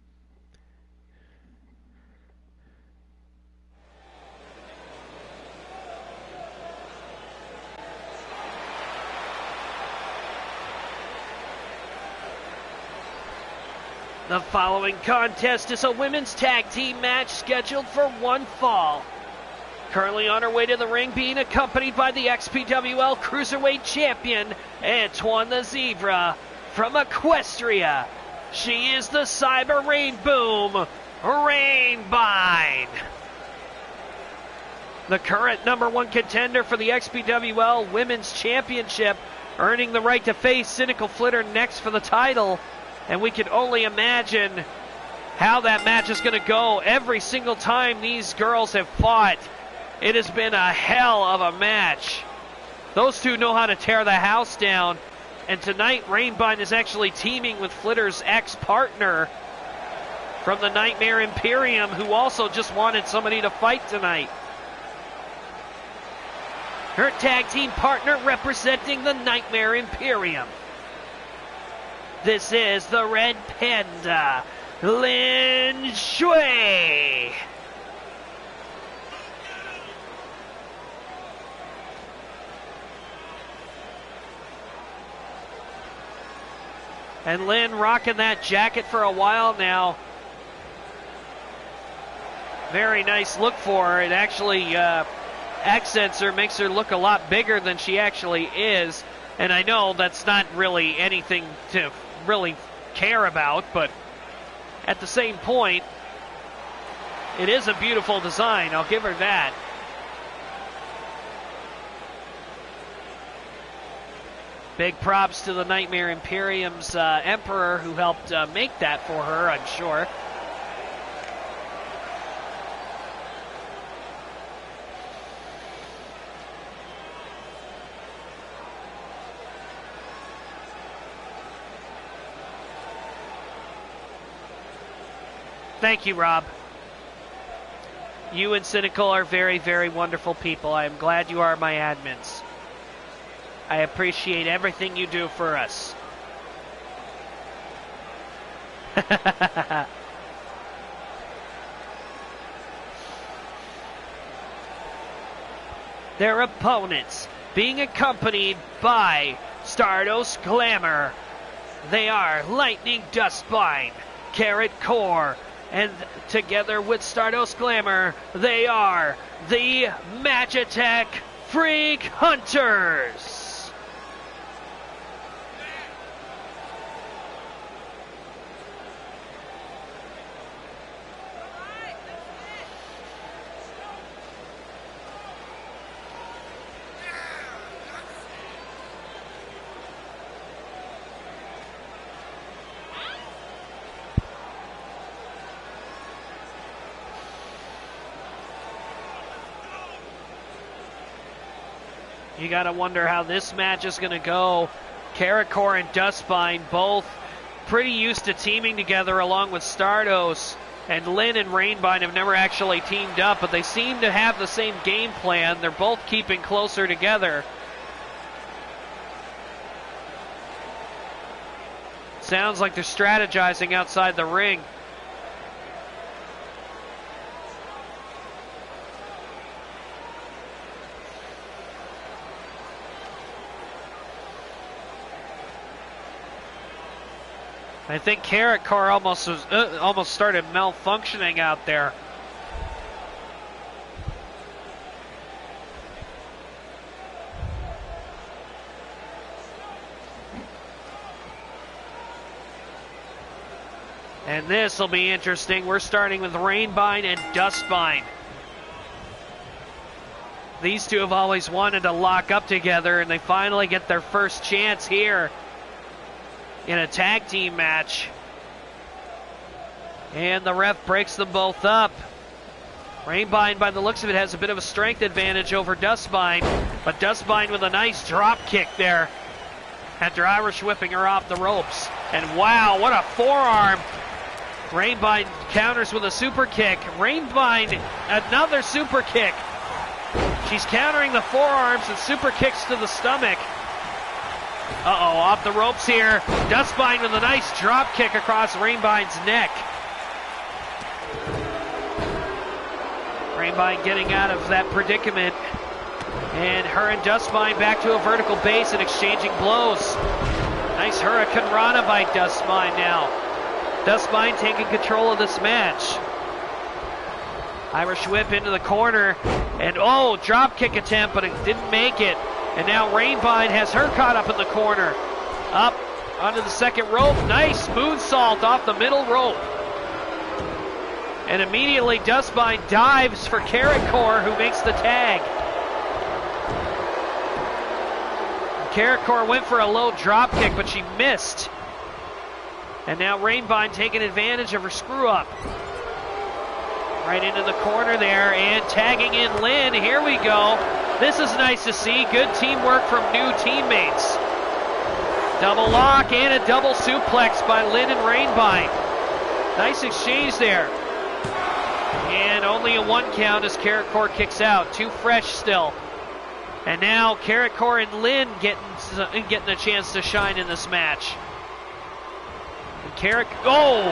The following contest is a women's tag team match scheduled for one fall. Currently on her way to the ring, being accompanied by the XPWL Cruiserweight Champion, Antoine the Zebra, from Equestria. She is the Cyber Rain Boom, Rainbine. The current #1 contender for the XPWL Women's Championship, earning the right to face Cynical Flitter next for the title. And we can only imagine how that match is going to go. Every single time these girls have fought, it has been a hell of a match. Those two know how to tear the house down. And tonight, Rainbine is actually teaming with Flitter's ex-partner from the Nightmare Imperium, who also just wanted somebody to fight tonight. Her tag team partner representing the Nightmare Imperium. This is the Red Panda, Lin Shui. And Lynn rocking that jacket for a while now. Very nice look for her. It actually accents her, makes her look a lot bigger than she actually is. And I know that's not really anything to really care about, but at the same point, it is a beautiful design. I'll give her that. Big props to the Nightmare Imperium's Emperor who helped make that for her, I'm sure. Thank you, Rob. You and Cynical are very, very wonderful people. I am glad you are my admins. I appreciate everything you do for us. Their opponents being accompanied by Stardust Glamour. They are Lightning Dustbine, Carrot Core, and together with Stardust Glamour, they are the Magitech Freak Hunters. You gotta wonder how this match is gonna go. Carrot Core and Dustbine both pretty used to teaming together along with Stardust. And Lynn and Rainbine have never actually teamed up, but they seem to have the same game plan. They're both keeping closer together. Sounds like they're strategizing outside the ring. I think Carrot Core almost started malfunctioning out there. And this will be interesting. We're starting with Rainbine and Dustbine. These two have always wanted to lock up together, and they finally get their first chance here in a tag team match. And the ref breaks them both up. Rainbine, by the looks of it, has a bit of a strength advantage over Dustbine, but Dustbine with a nice drop kick there after Irish whipping her off the ropes. And wow, what a forearm. Rainbine counters with a super kick. Rainbine, another super kick. She's countering the forearms and super kicks to the stomach. Uh-oh, off the ropes here. Dustbine with a nice drop kick across Rainbine's neck. Rainbine getting out of that predicament. And her and Dustbine back to a vertical base and exchanging blows. Nice Hurricane Rana by Dustbine now. Dustbine taking control of this match. Irish whip into the corner. And oh, drop kick attempt, but it didn't make it. And now Rainbine has her caught up in the corner. Up onto the second rope. Nice moonsault off the middle rope. And immediately Dustbine dives for Carrot Core, who makes the tag. Carrot Core went for a low drop kick, but she missed. And now Rainbine taking advantage of her screw up. Right into the corner there, and tagging in Lynn. Here we go. This is nice to see. Good teamwork from new teammates. Double lock and a double suplex by Lynn and Rainbine. Nice exchange there. And only a 1 count as Carrot Core kicks out. Too fresh still. And now Carrot Core and Lynn getting a chance to shine in this match. And Carrot, oh,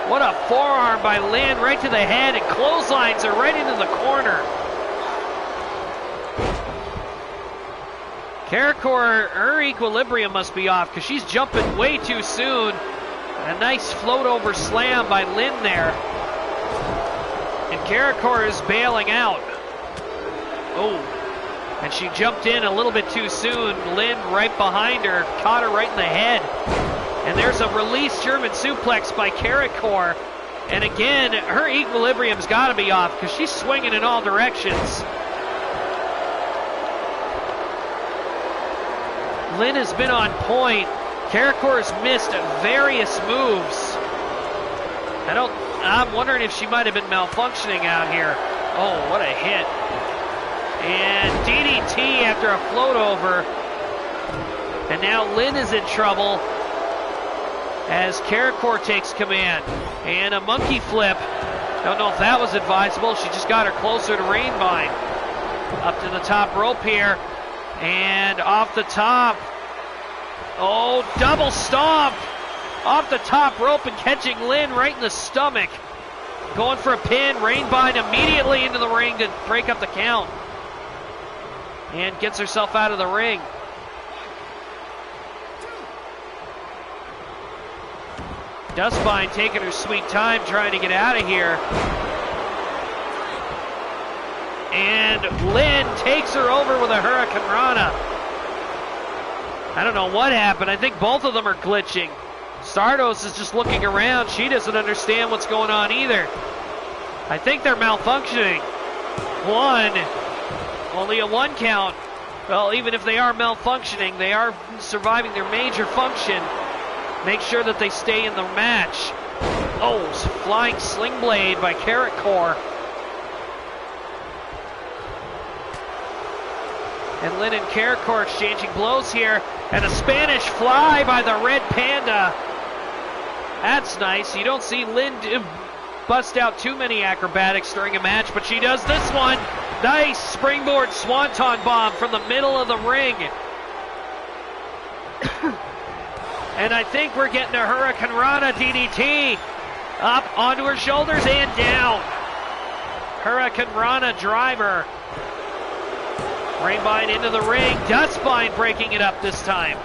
what a forearm by Lynn right to the head, and clotheslines her right into the corner. Karakor, her equilibrium must be off because she's jumping way too soon. A nice float over slam by Lynn there. And Karakor is bailing out. Oh, and she jumped in a little bit too soon. Lynn right behind her, caught her right in the head. And there's a release German suplex by Karakor. And again, her equilibrium's got to be off because she's swinging in all directions. Lynn has been on point. Karakor's missed various moves. I'm wondering if she might have been malfunctioning out here. Oh, what a hit. And DDT after a float over. And now Lynn is in trouble as Karakor takes command. And a monkey flip. Don't know if that was advisable. She just got her closer to Rainvine. Up to the top rope here. And off the top. Oh, double stomp. Off the top rope and catching Lynn right in the stomach. Going for a pin. Rainvine immediately into the ring to break up the count. And gets herself out of the ring. Dustbine taking her sweet time trying to get out of here. And Lynn takes her over with a Hurricane Rana. I don't know what happened. I think both of them are glitching. Stardust is just looking around. She doesn't understand what's going on either. I think they're malfunctioning. Only a 1 count. Well, even if they are malfunctioning, they are surviving their major function. Make sure that they stay in the match. Oh, flying sling blade by Karakor. And Lynn and Karakor exchanging blows here. And a Spanish fly by the Red Panda. That's nice. You don't see Lynn bust out too many acrobatics during a match, but she does this one. Nice springboard swanton bomb from the middle of the ring. And I think we're getting a Hurricane Rana DDT. Up onto her shoulders and down. Hurricane Rana driver. Rainvine into the ring. Dustbine breaking it up this time.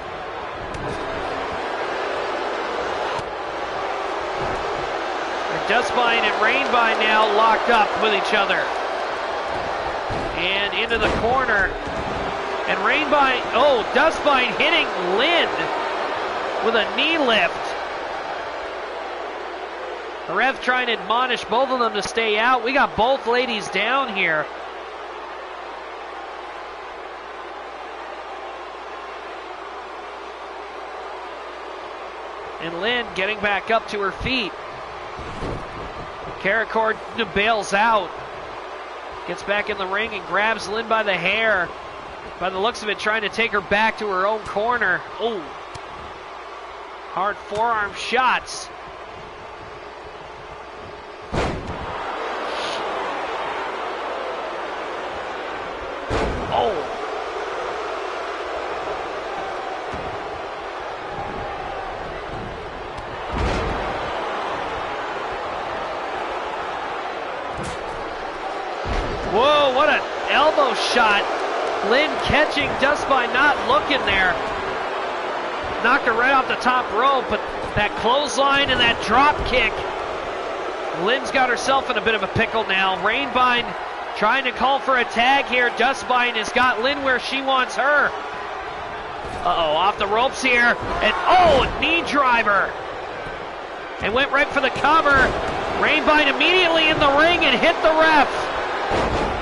And Dustbine and Rainvine now locked up with each other. And into the corner. And Rainvine, oh, Dustbine hitting Lynn with a knee lift. The ref trying to admonish both of them to stay out. We got both ladies down here. And Lynn getting back up to her feet. Karakor bails out. Gets back in the ring and grabs Lynn by the hair. By the looks of it, trying to take her back to her own corner. Oh. Hard forearm shots. Oh. Whoa, what an elbow shot. Lynn catching Dustbine, not looking there. Knocked her right off the top rope, but that clothesline and that drop kick. Lynn's got herself in a bit of a pickle now. Rainvine trying to call for a tag here. Dustbine has got Lynn where she wants her. Uh-oh, off the ropes here. And oh, knee driver. And went right for the cover. Rainvine immediately in the ring and hit the ref.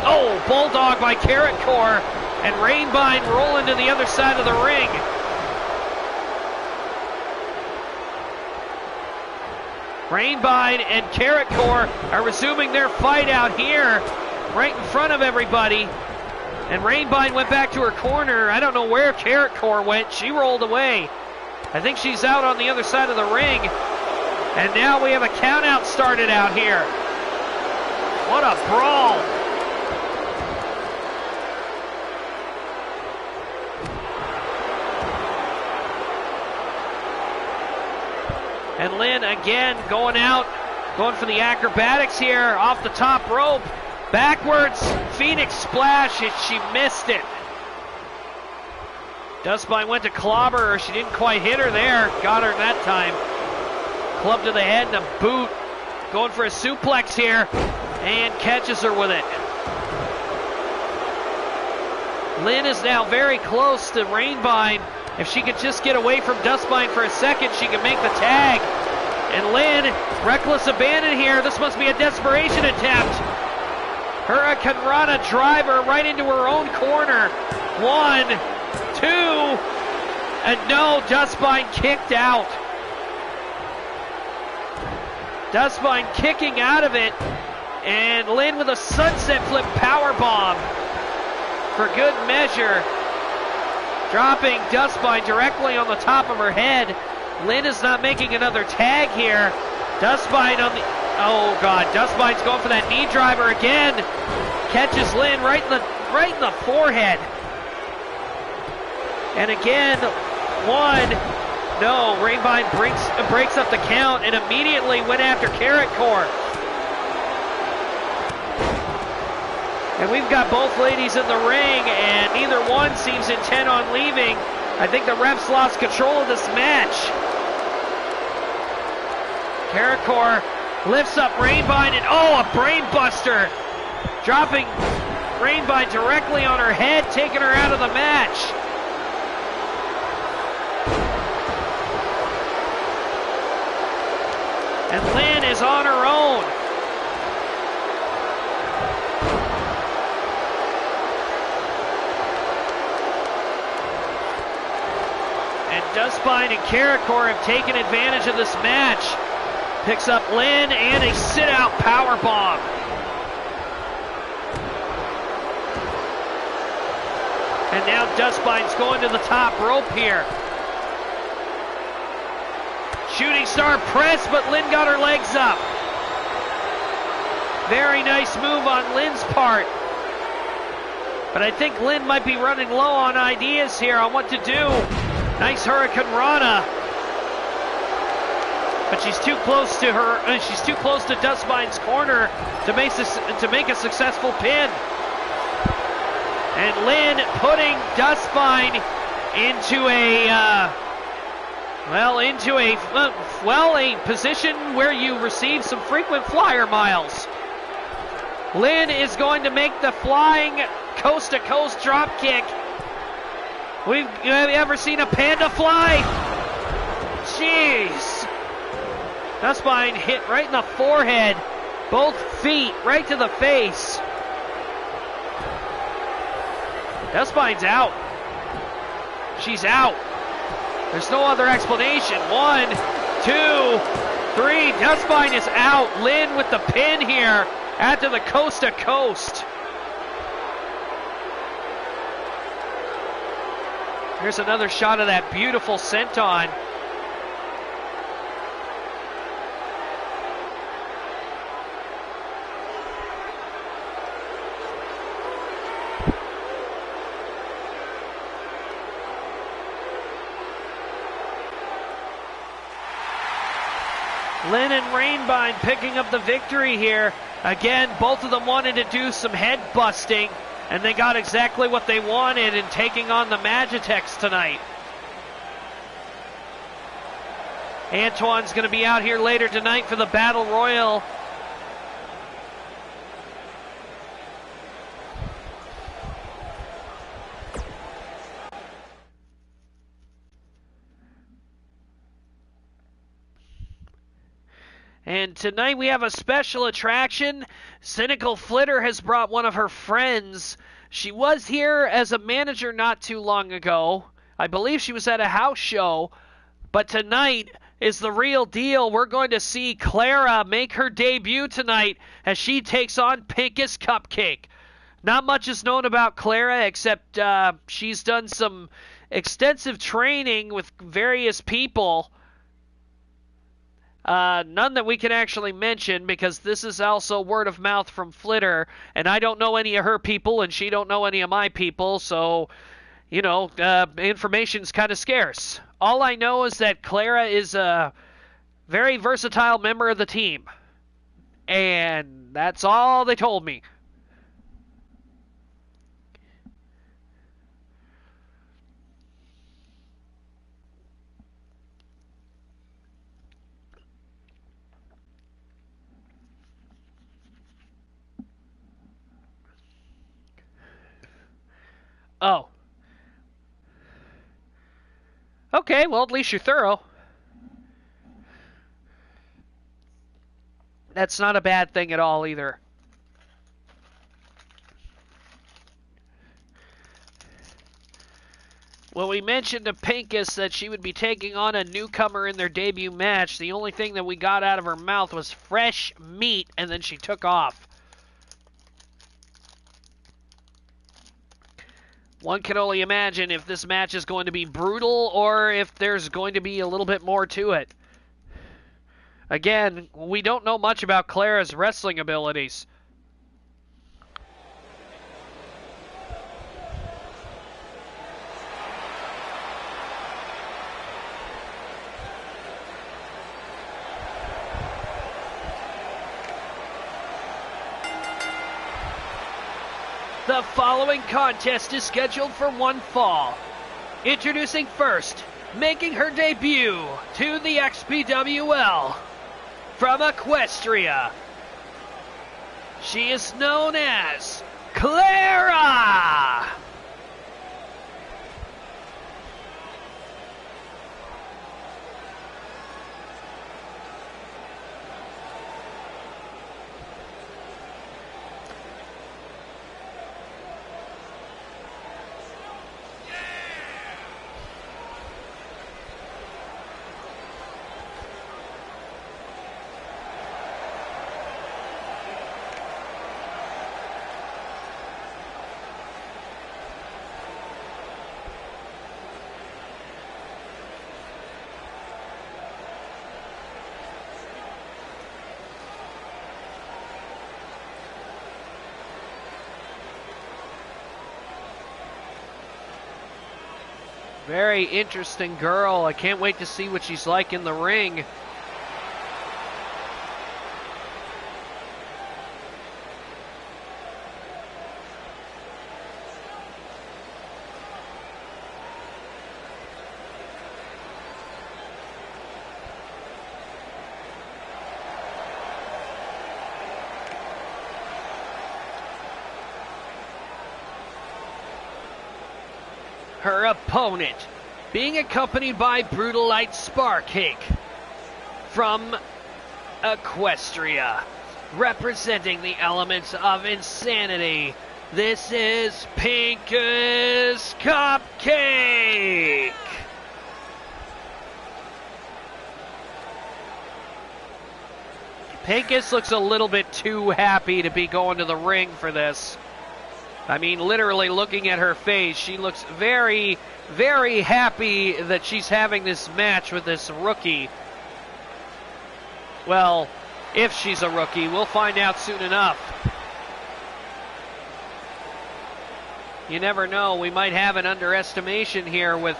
Oh, bulldog by Karakor. And Rainvine rolling to the other side of the ring. Rainvine and Karakor are resuming their fight out here, right in front of everybody. And Rainvine went back to her corner. I don't know where Karakor went. She rolled away. I think she's out on the other side of the ring. And now we have a count out started out here. What a brawl. And Lynn again going out, going for the acrobatics here off the top rope. Backwards, Phoenix splash, and she missed it. Dustbine went to clobber her. She didn't quite hit her there. Got her that time. Club to the head and a boot. Going for a suplex here. And catches her with it. Lynn is now very close to Rainbine. If she could just get away from Dustbine for a second, she can make the tag. And Lynn, reckless abandon here. This must be a desperation attempt. Hurricane Rana driver right into her own corner. 1, 2, and no, Dustbine kicked out. Dustbine kicking out of it. And Lynn with a sunset flip powerbomb. For good measure, dropping Dustbine directly on the top of her head. Lynn is not making another tag here. Dustbine on the, oh God, Dustbine's going for that knee driver again. Catches Lynn right in the forehead. And again, 1, no, Rainbine breaks up the count and immediately went after Carrot Core. And we've got both ladies in the ring, and neither one seems intent on leaving. I think the refs lost control of this match. Carrot Core lifts up Rainbine, and oh, a brain buster. Dropping Rainbine directly on her head, taking her out of the match. And Lynn is on her own. Dustbine and Carrot Core have taken advantage of this match. Picks up Lynn and a sit-out powerbomb. And now Dustbine's going to the top rope here. Shooting star press, but Lynn got her legs up. Very nice move on Lynn's part. But I think Lynn might be running low on ideas here on what to do. Nice Hurricane Rana. But she's too close to her. She's too close to Dustbine's corner to make a successful pin. And Lynn putting Dustbine into a position where you receive some frequent flyer miles. Lynn is going to make the flying coast-to-coast drop kick. Have you ever seen a panda fly? Jeez. Dustbine hit right in the forehead. Both feet right to the face. Dustbine's out. She's out. There's no other explanation. 1, 2, 3. Dustbine is out. Lynn with the pin here after the coast to coast. Here's another shot of that beautiful senton. Lynn and Rainbine picking up the victory here. Again, both of them wanted to do some head busting, and they got exactly what they wanted in taking on the Magitex tonight. Antoine's going to be out here later tonight for the Battle Royal. And tonight we have a special attraction. Cynical Flitter has brought one of her friends. She was here as a manager not too long ago. I believe she was at a house show. But tonight is the real deal. We're going to see Clara make her debut tonight as she takes on Pinkus Cupcake. Not much is known about Clara except she's done some extensive training with various people. None that we can actually mention because this is also word of mouth from Flitter, and I don't know any of her people and she don't know any of my people, so, you know, information's kind of scarce. All I know is that Clara is a very versatile member of the team, and that's all they told me. Oh. Okay, well, at least you're thorough. That's not a bad thing at all either. When we mentioned to Pincus that she would be taking on a newcomer in their debut match, the only thing that we got out of her mouth was fresh meat, and then she took off. One can only imagine if this match is going to be brutal or if there's going to be a little bit more to it. Again, we don't know much about Clara's wrestling abilities. The following contest is scheduled for one fall. Introducing first, making her debut to the XPWL, from Equestria, she is known as Clara! Very interesting girl. I can't wait to see what she's like in the ring. Her opponent, being accompanied by Brutalite Sparcake from Equestria, representing the elements of insanity. This is Pincus Cupcake. Pincus looks a little bit too happy to be going to the ring for this. I mean, literally looking at her face, she looks very, very happy that she's having this match with this rookie. Well, if she's a rookie, we'll find out soon enough. You never know, we might have an underestimation here with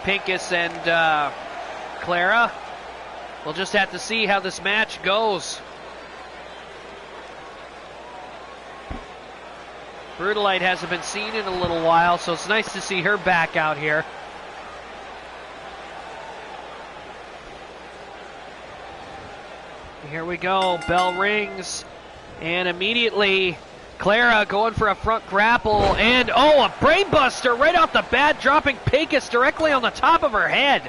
Pincus and Clara. We'll just have to see how this match goes. Brutalite hasn't been seen in a little while, so it's nice to see her back out here. Here we go, bell rings, and immediately Clara going for a front grapple, and oh, a brainbuster right off the bat, dropping Pincus directly on the top of her head.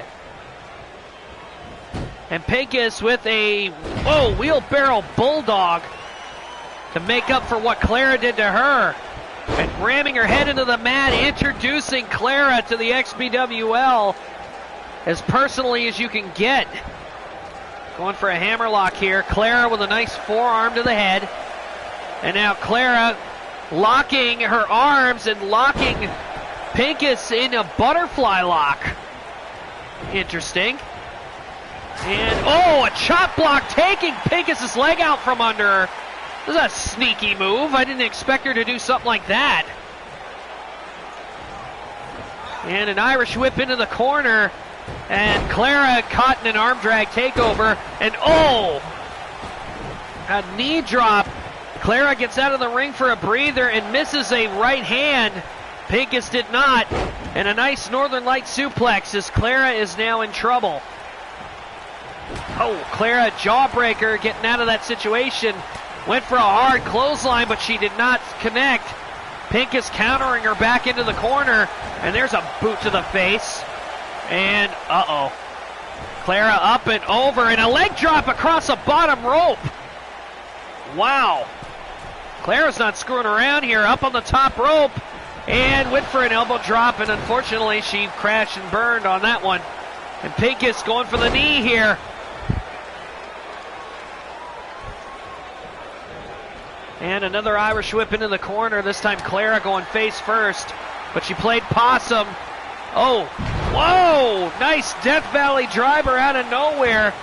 And Pincus with a, wheelbarrow bulldog to make up for what Clara did to her. And ramming her head into the mat, introducing Clara to the XPWL as personally as you can get. Going for a hammerlock here. Clara with a nice forearm to the head. And now Clara locking her arms and locking Pincus in a butterfly lock. Interesting. And, a chop block taking Pincus's leg out from under her. This is a sneaky move. I didn't expect her to do something like that. And an Irish whip into the corner. And Clara caught in an arm drag takeover. And a knee drop. Clara gets out of the ring for a breather and misses a right hand. Pincus did not. And a nice Northern Light suplex as Clara is now in trouble. Clara jawbreaker getting out of that situation. Went for a hard clothesline, but she did not connect. Pincus countering her back into the corner, and there's a boot to the face. And, uh-oh. Clara up and over, and a leg drop across the bottom rope. Wow. Clara's not screwing around here, up on the top rope, and went for an elbow drop, and unfortunately she crashed and burned on that one. And Pincus going for the knee here. And another Irish whip into the corner, this time Clara going face first, but she played possum. Oh, whoa, nice Death Valley driver out of nowhere,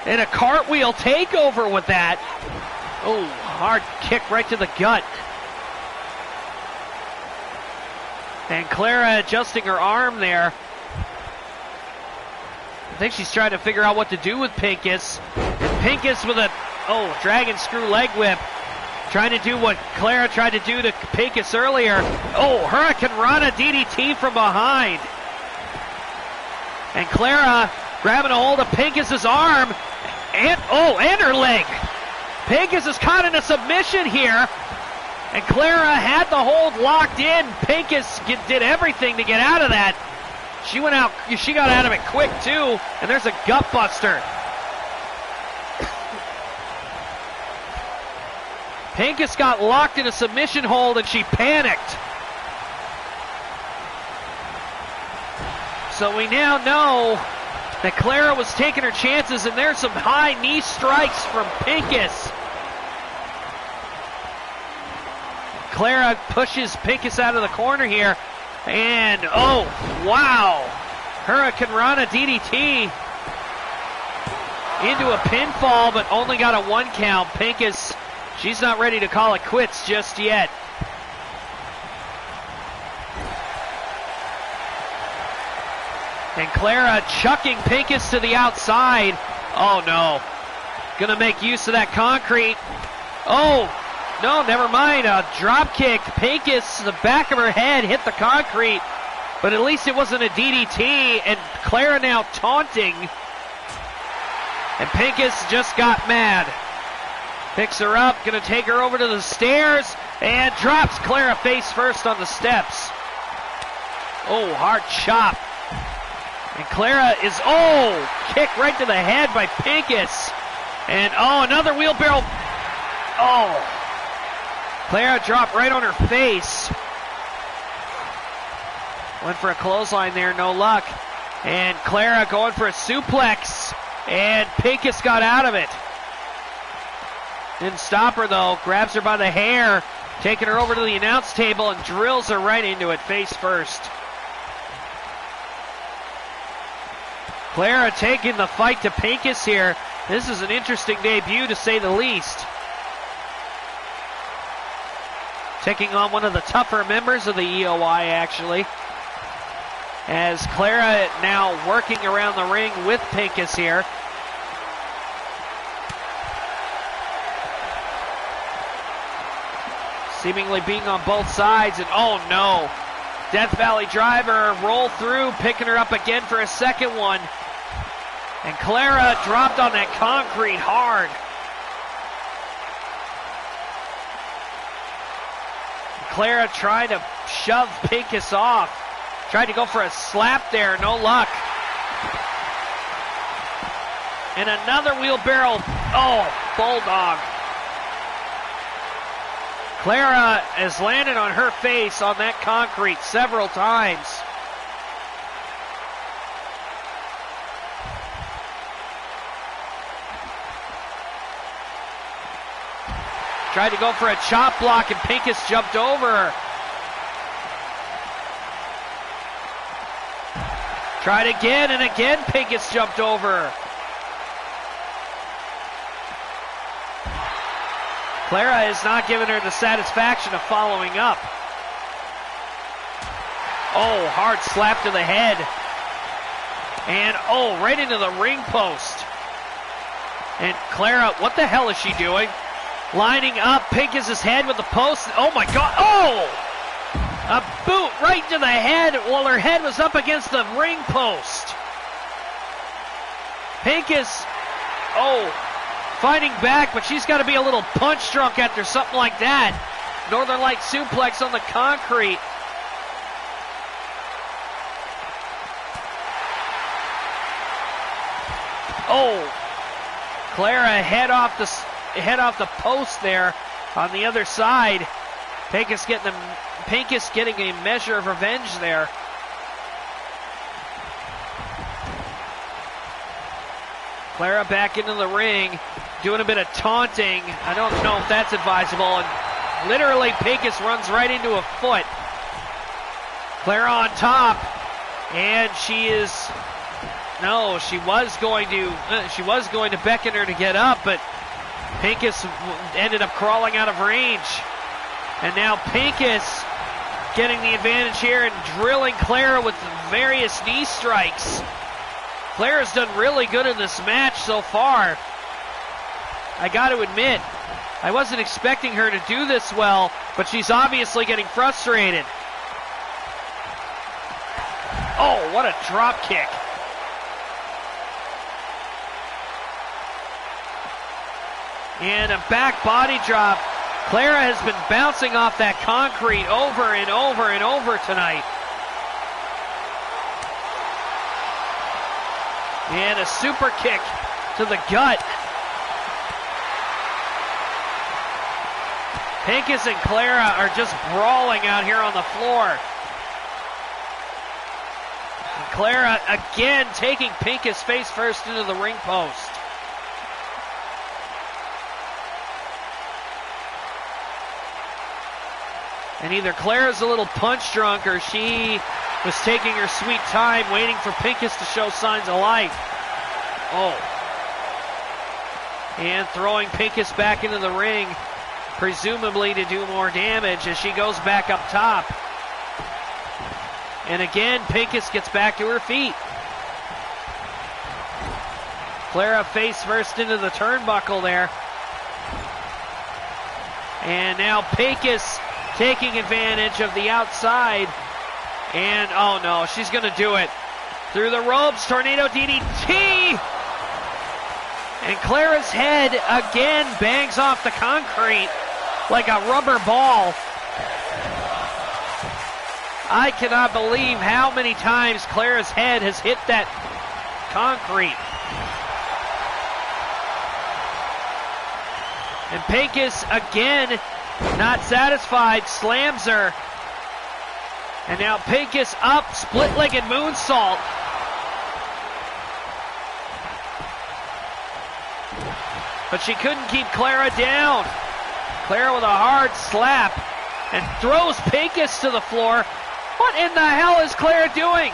and a cartwheel takeover with that. Oh, hard kick right to the gut. And Clara adjusting her arm there. I think she's trying to figure out what to do with Pincus. And Pincus with a, dragon screw leg whip. Trying to do what Clara tried to do to Pincus earlier. Oh, Hurricane Rana DDT from behind. And Clara grabbing a hold of Pincus's arm. And her leg. Pincus is caught in a submission here. And Clara had the hold locked in. Pincus did everything to get out of that. She got out of it quick too. And there's a gut buster. Pincus got locked in a submission hold and she panicked. So we now know that Clara was taking her chances, and there's some high knee strikes from Pincus. Clara pushes Pincus out of the corner here, and wow! Hurricane Rana DDT into a pinfall, but only got a 1 count. Pincus, she's not ready to call it quits just yet. And Clara chucking Pincus to the outside. Oh no. Gonna make use of that concrete. Oh, no, never mind. A drop kick. Pincus, the back of her head hit the concrete, but at least it wasn't a DDT. And Clara now taunting. And Pincus just got mad. Picks her up, gonna take her over to the stairs, and drops Clara face first on the steps. Oh, hard chop. And Clara is, kick right to the head by Pincus. And, another wheelbarrow. Clara dropped right on her face. Went for a clothesline there, no luck. And Clara going for a suplex. And Pincus got out of it. Didn't stop her though, grabs her by the hair, taking her over to the announce table and drills her right into it face first. Clara taking the fight to Pincus here. This is an interesting debut to say the least. Taking on one of the tougher members of the EOI actually. As Clara now working around the ring with Pincus here. Seemingly being on both sides, and no. Death Valley driver roll through, picking her up again for a second one. And Clara dropped on that concrete hard. Clara tried to shove Pincus off. Tried to go for a slap there, no luck. And another wheelbarrow, bulldog. Clara has landed on her face on that concrete several times. Tried to go for a chop block and Pincus jumped over her. Tried again and again, Pincus jumped over her. Clara is not giving her the satisfaction of following up. Hard slap to the head. And right into the ring post. And Clara, what the hell is she doing? Lining up Pincus's head with the post. Oh my God, a boot right to the head while her head was up against the ring post. Pincus, fighting back, but she's got to be a little punch drunk after something like that. Northern Light suplex on the concrete. Oh, Clara head off the post there on the other side. Pincus getting a measure of revenge there. Clara back into the ring, doing a bit of taunting. I don't know if that's advisable. And literally, Pincus runs right into a foot. Clara on top, and she was going to beckon her to get up, but Pincus ended up crawling out of range. And now Pincus getting the advantage here and drilling Clara with various knee strikes. Clara's done really good in this match so far. I got to admit, I wasn't expecting her to do this well, but she's obviously getting frustrated. Oh, what a drop kick. And a back body drop. Clara has been bouncing off that concrete over and over and over tonight. And a super kick to the gut. Pincus and Clara are just brawling out here on the floor. And Clara again taking Pincus face first into the ring post. And either Clara's a little punch drunk or she was taking her sweet time waiting for Pincus to show signs of life. Oh. And throwing Pincus back into the ring, presumably to do more damage as she goes back up top. And again, Pincus gets back to her feet. Clara face first into the turnbuckle there. And now Pincus taking advantage of the outside. And, oh no, she's going to do it. Through the ropes, tornado DDT. And Clara's head again bangs off the concrete like a rubber ball. I cannot believe how many times Clara's head has hit that concrete. And Pincus again, not satisfied, slams her. And now Pincus up, split-legged moonsault. But she couldn't keep Clara down. Clara with a hard slap and throws Pincus to the floor. What in the hell is Clara doing?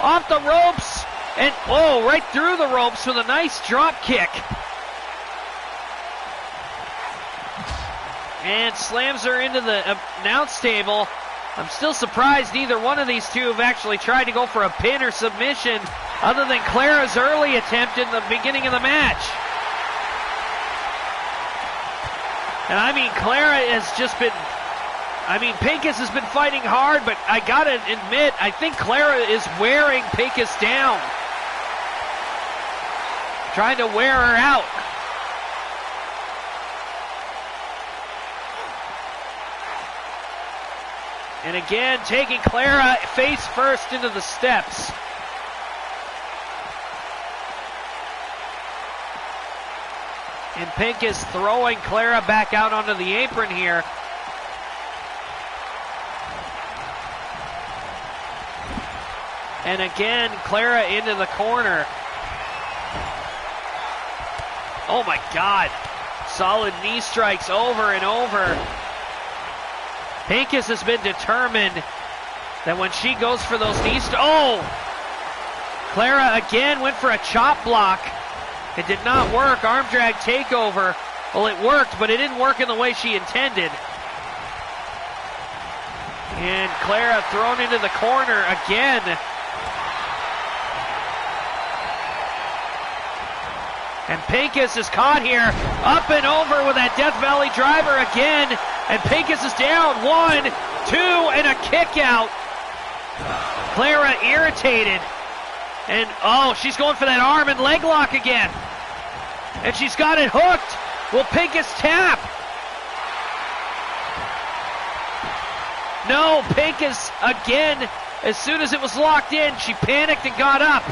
Off the ropes and, oh, right through the ropes with a nice drop kick. And slams her into the announce table. I'm still surprised neither one of these two have actually tried to go for a pin or submission other than Clara's early attempt in the beginning of the match. And I mean, Clara has just been, Pincus has been fighting hard, but I gotta admit, I think Clara is wearing Pincus down. Trying to wear her out. And again, taking Clara face first into the steps. And Pincus throwing Clara back out onto the apron here. And again, Clara into the corner. Oh my God. Solid knee strikes over and over. Pincus has been determined that when she goes for those knees, Clara again went for a chop block. It did not work. Arm drag takeover. Well, it worked, but it didn't work in the way she intended. And Clara thrown into the corner again. And Pincus is caught here, up and over with that Death Valley driver again. And Pincus is down, 1, 2, and a kick out. Clara irritated. And, she's going for that arm and leg lock again. And she's got it hooked. Will Pincus tap? No, Pincus again. As soon as it was locked in, she panicked and got up.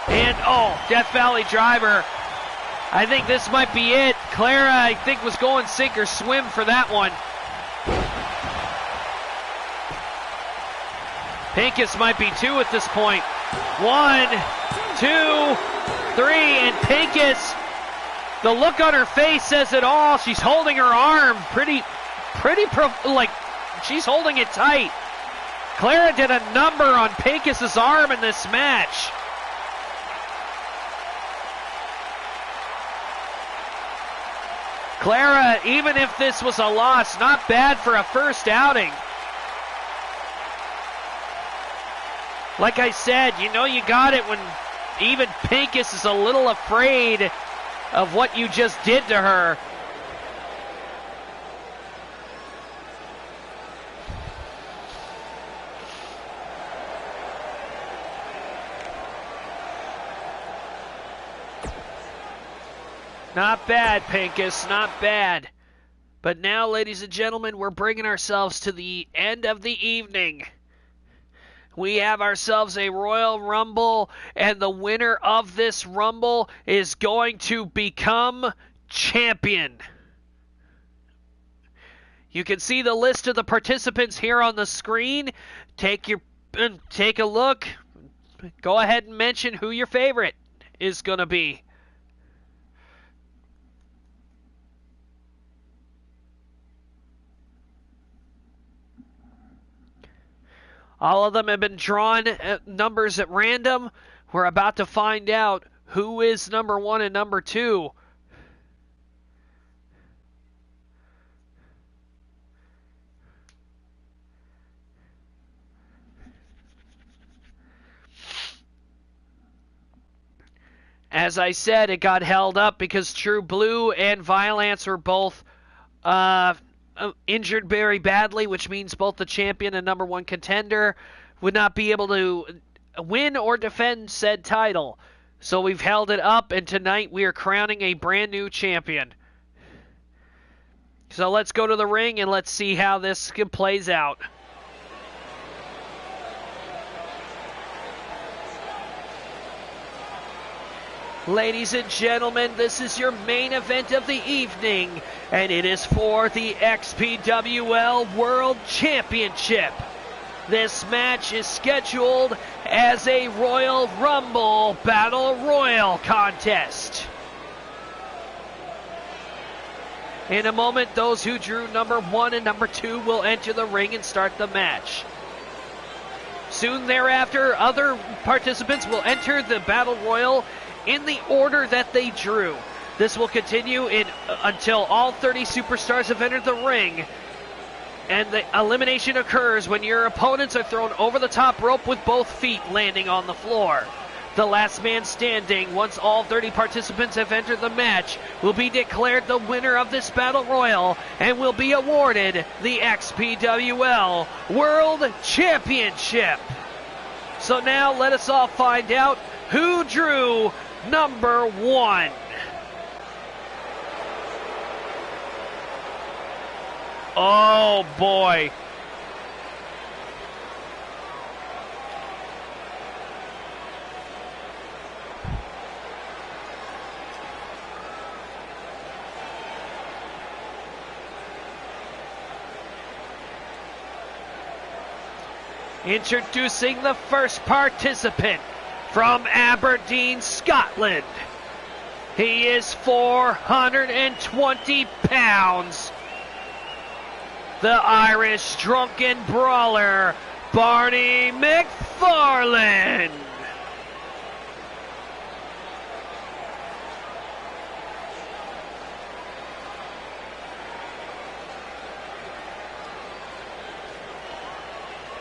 And, oh, Death Valley driver. I think this might be it. Clara, I think, was going sink or swim for that one. Pincus might be 2 at this point. 1, 2, 3, and Pincus, the look on her face says it all. She's holding her arm like she's holding it tight. Clara did a number on Pincus's arm in this match. Clara, even if this was a loss, not bad for a first outing. Like I said, you know you got it when even Pincus is a little afraid of what you just did to her. Not bad, Pincus, not bad. But now, ladies and gentlemen, we're bringing ourselves to the end of the evening. We have ourselves a Royal Rumble, and the winner of this Rumble is going to become champion. You can see the list of the participants here on the screen. Take a look. Go ahead and mention who your favorite is going to be. All of them have been drawn numbers at random. We're about to find out who is number 1 and number 2. As I said, it got held up because True Blue and Violence were both injured very badly, which means both the champion and number 1 contender would not be able to win or defend said title. So we've held it up, and tonight we are crowning a brand new champion. So let's go to the ring and let's see how this plays out. Ladies and gentlemen, this is your main event of the evening, and it is for the XPWL World Championship. This match is scheduled as a Royal Rumble Battle Royal contest. In a moment, those who drew number 1 and number 2 will enter the ring and start the match. Soon thereafter, other participants will enter the Battle Royal in the order that they drew. This will continue until all 30 superstars have entered the ring, and the elimination occurs when your opponents are thrown over the top rope with both feet landing on the floor. The last man standing, once all 30 participants have entered the match, will be declared the winner of this Battle Royal and will be awarded the XPWL World Championship. So now let us all find out who drew number 1. Oh boy. Introducing the first participant from Aberdeen, Scotland. He is 420 pounds. The Irish drunken brawler, Barney McFarlane.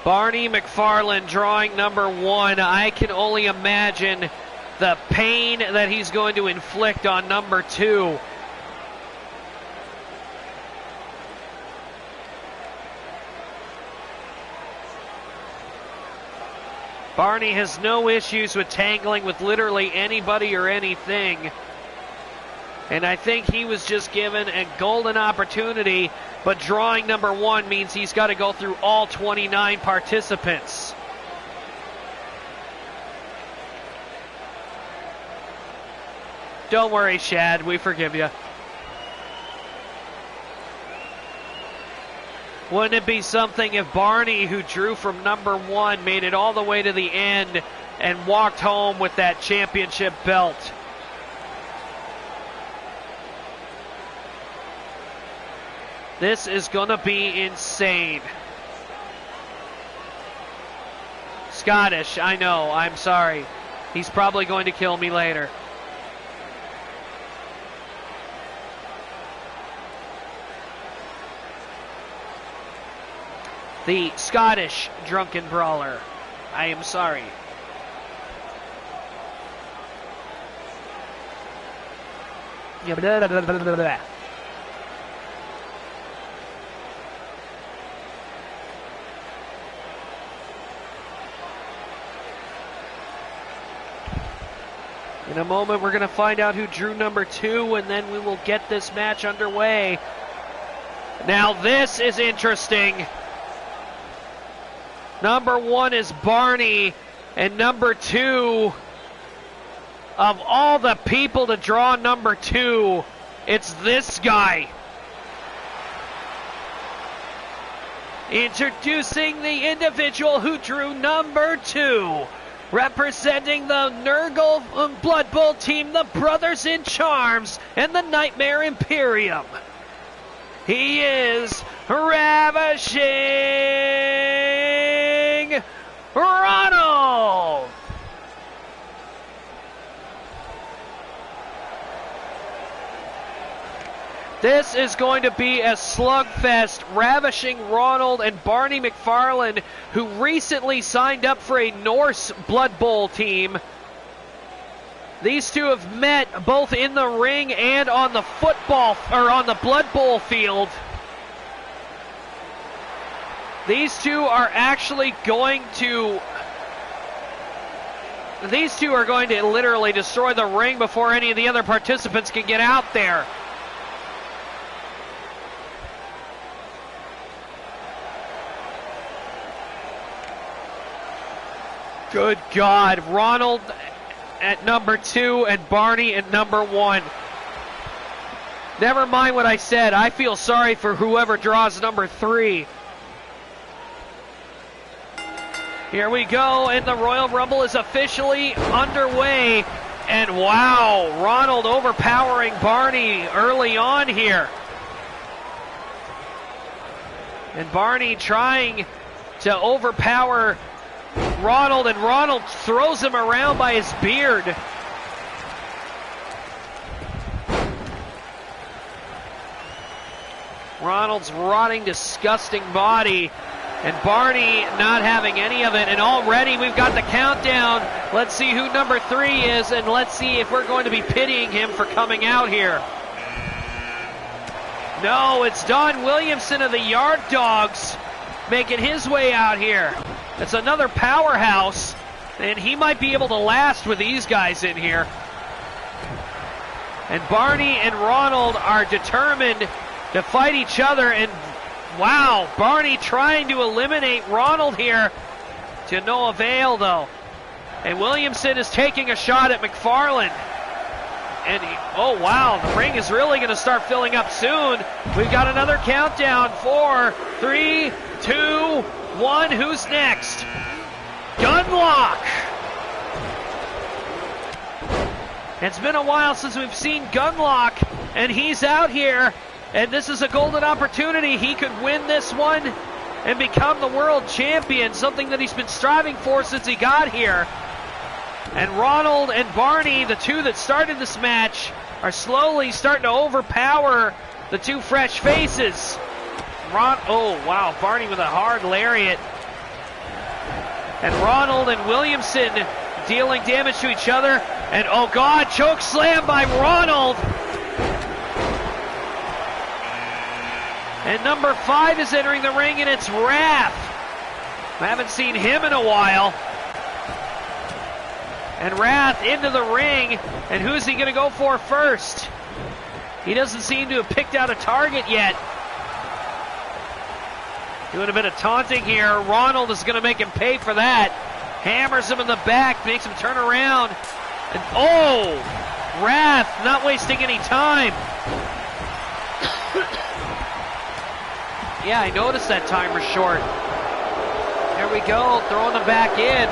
Barney McFarlane drawing number 1. I can only imagine the pain that he's going to inflict on number 2. Barney has no issues with tangling with literally anybody or anything. And I think he was just given a golden opportunity, but drawing number 1 means he's got to go through all 29 participants. Don't worry, Shad, we forgive you. Wouldn't it be something if Barney, who drew from number 1, made it all the way to the end and walked home with that championship belt? This is going to be insane. Scottish, I know, I'm sorry. He's probably going to kill me later. The Scottish drunken brawler. I am sorry. In a moment, we're going to find out who drew number 2, and then we will get this match underway. Now, this is interesting. Number 1 is Barney, and number 2, of all the people to draw number 2, it's this guy. Introducing the individual who drew number 2. Representing the Nurgle Blood Bowl team, the Brothers in Charms, and the Nightmare Imperium. He is Ravishing Ronald! This is going to be a slugfest. Ravishing Ronald and Barney McFarland, who recently signed up for a Norse Blood Bowl team. These two have met both in the ring and on the on the Blood Bowl field. These two are actually going to literally destroy the ring before any of the other participants can get out there. Good God, Ronald at number 2 and Barney at number 1. Never mind what I said. I feel sorry for whoever draws number 3. Here we go, and the Royal Rumble is officially underway. And wow, Ronald overpowering Barney early on here. And Barney trying to overpower Ronald, and Ronald throws him around by his beard. Ronald's rotting, disgusting body, and Barney not having any of it. And already we've got the countdown. Let's see who number 3 is, and let's see if we're going to be pitying him for coming out here. No, it's Don Williamson of the Yard Dogs making his way out here. It's another powerhouse, and he might be able to last with these guys in here. And Barney and Ronald are determined to fight each other, and wow, Barney trying to eliminate Ronald here to no avail though. And Williamson is taking a shot at McFarland. And oh wow, the ring is really going to start filling up soon. We've got another countdown. 4, 3, 2, 1. Who's next? Gunlock! It's been a while since we've seen Gunlock, and he's out here. And this is a golden opportunity. He could win this one and become the world champion, something that he's been striving for since he got here. And Ronald and Barney, the two that started this match, are slowly starting to overpower the two fresh faces. Oh, wow, Barney with a hard lariat. And Ronald and Williamson dealing damage to each other. And, oh, God, choke slam by Ronald. And number 5 is entering the ring, and it's Wrath. I haven't seen him in a while. And Wrath into the ring, and who's he going to go for first? He doesn't seem to have picked out a target yet. Doing a bit of taunting here. Ronald is going to make him pay for that. Hammers him in the back, makes him turn around. And oh! Wrath not wasting any time. Yeah, I noticed that timer short. There we go, throwing him back in.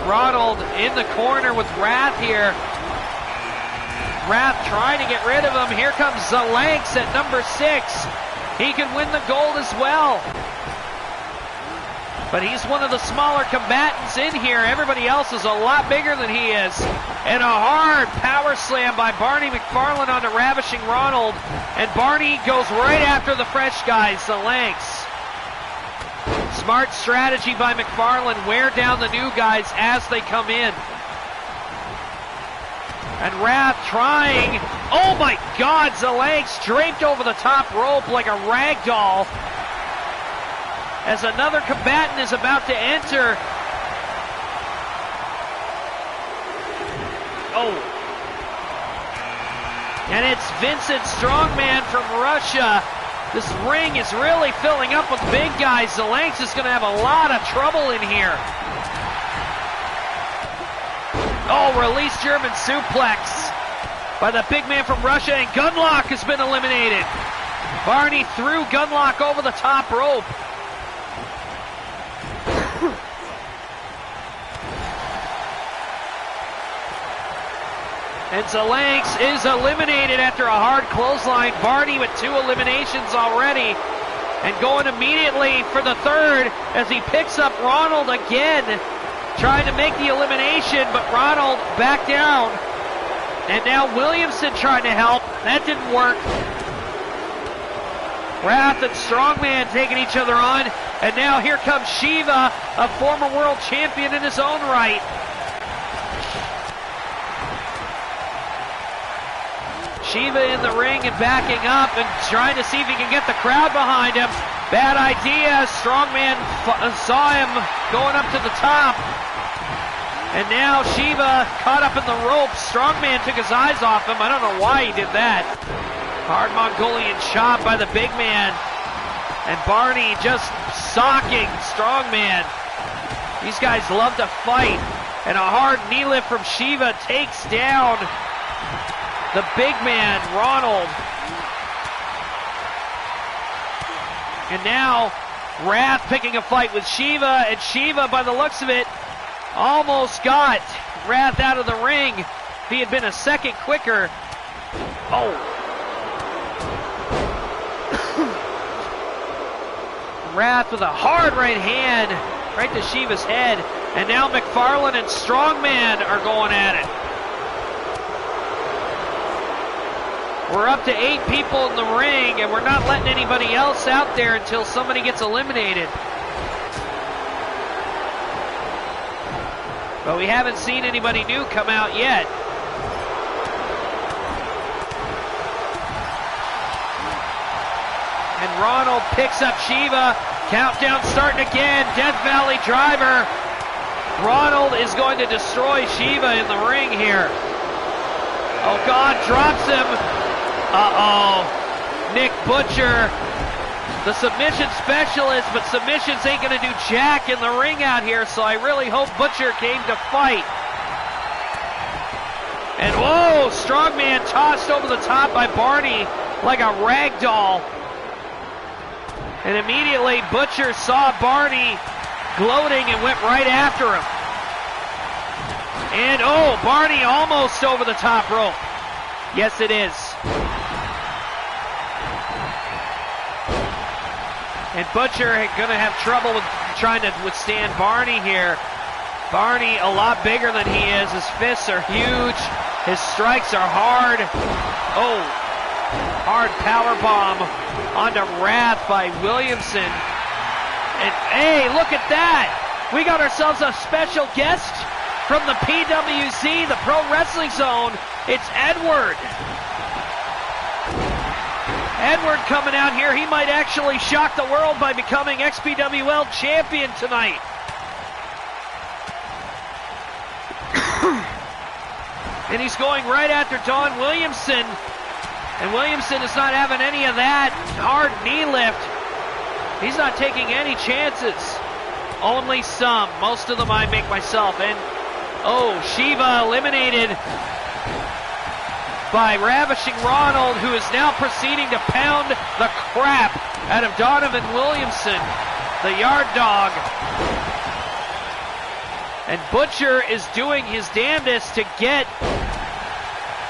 Ronald in the corner with Wrath here. Wrath trying to get rid of him. Here comes Zalanks at number 6. He can win the gold as well. But he's one of the smaller combatants in here. Everybody else is a lot bigger than he is. And a hard power slam by Barney McFarland onto Ravishing Ronald. And Barney goes right after the fresh guys, Zalanks. Smart strategy by McFarland. Wear down the new guys as they come in. And Wrath trying. Oh my God, Zalanks draped over the top rope like a rag doll. As another combatant is about to enter. Oh. And it's Vincent Strongman from Russia. This ring is really filling up with big guys. Zalanks is going to have a lot of trouble in here. Oh, release German suplex by the big man from Russia, and Gunlock has been eliminated. Barney threw Gunlock over the top rope. And Zalanks is eliminated after a hard clothesline. Barney with 2 eliminations already. And going immediately for the third as he picks up Ronald again. Trying to make the elimination, but Ronald back down. And now Williamson trying to help. That didn't work. Wrath and Strongman taking each other on. And now here comes Shiva, a former world champion in his own right. Shiva in the ring and backing up and trying to see if he can get the crowd behind him. Bad idea. Strongman saw him going up to the top. And now Shiva caught up in the ropes. Strongman took his eyes off him. I don't know why he did that. Hard Mongolian chop by the big man. And Barney just socking Strongman. These guys love to fight. And a hard knee lift from Shiva takes down the big man, Ronald. And now Wrath picking a fight with Shiva, and Shiva, by the looks of it, almost got Wrath out of the ring. If he had been a second quicker. Oh. Wrath with a hard right hand right to Shiva's head. And now McFarland and Strongman are going at it. We're up to 8 people in the ring, and we're not letting anybody else out there until somebody gets eliminated. But we haven't seen anybody new come out yet. And Ronald picks up Shiva. Countdown starting again. Death Valley Driver. Ronald is going to destroy Shiva in the ring here. Oh God, drops him. Uh-oh. Nick Butcher, the submission specialist, but submissions ain't going to do jack in the ring out here, so I really hope Butcher came to fight. And whoa, Strongman tossed over the top by Barney like a rag doll. And immediately Butcher saw Barney gloating and went right after him. And oh, Barney almost over the top rope. Yes, it is. And Butcher going to have trouble with trying to withstand Barney here. Barney a lot bigger than he is. His fists are huge. His strikes are hard. Oh, hard power bomb onto Wrath by Williamson. And hey, look at that. We got ourselves a special guest from the PWZ, the Pro Wrestling Zone. It's Edward. Edward coming out here. He might actually shock the world by becoming XPWL champion tonight. And he's going right after Don Williamson. And Williamson is not having any of that hard knee lift. He's not taking any chances. Only some. Most of them I make myself. And, oh, Shiva eliminated by Ravishing Ronald, who is now proceeding to pound the crap out of Donovan Williamson, the yard dog. And Butcher is doing his damnedest to get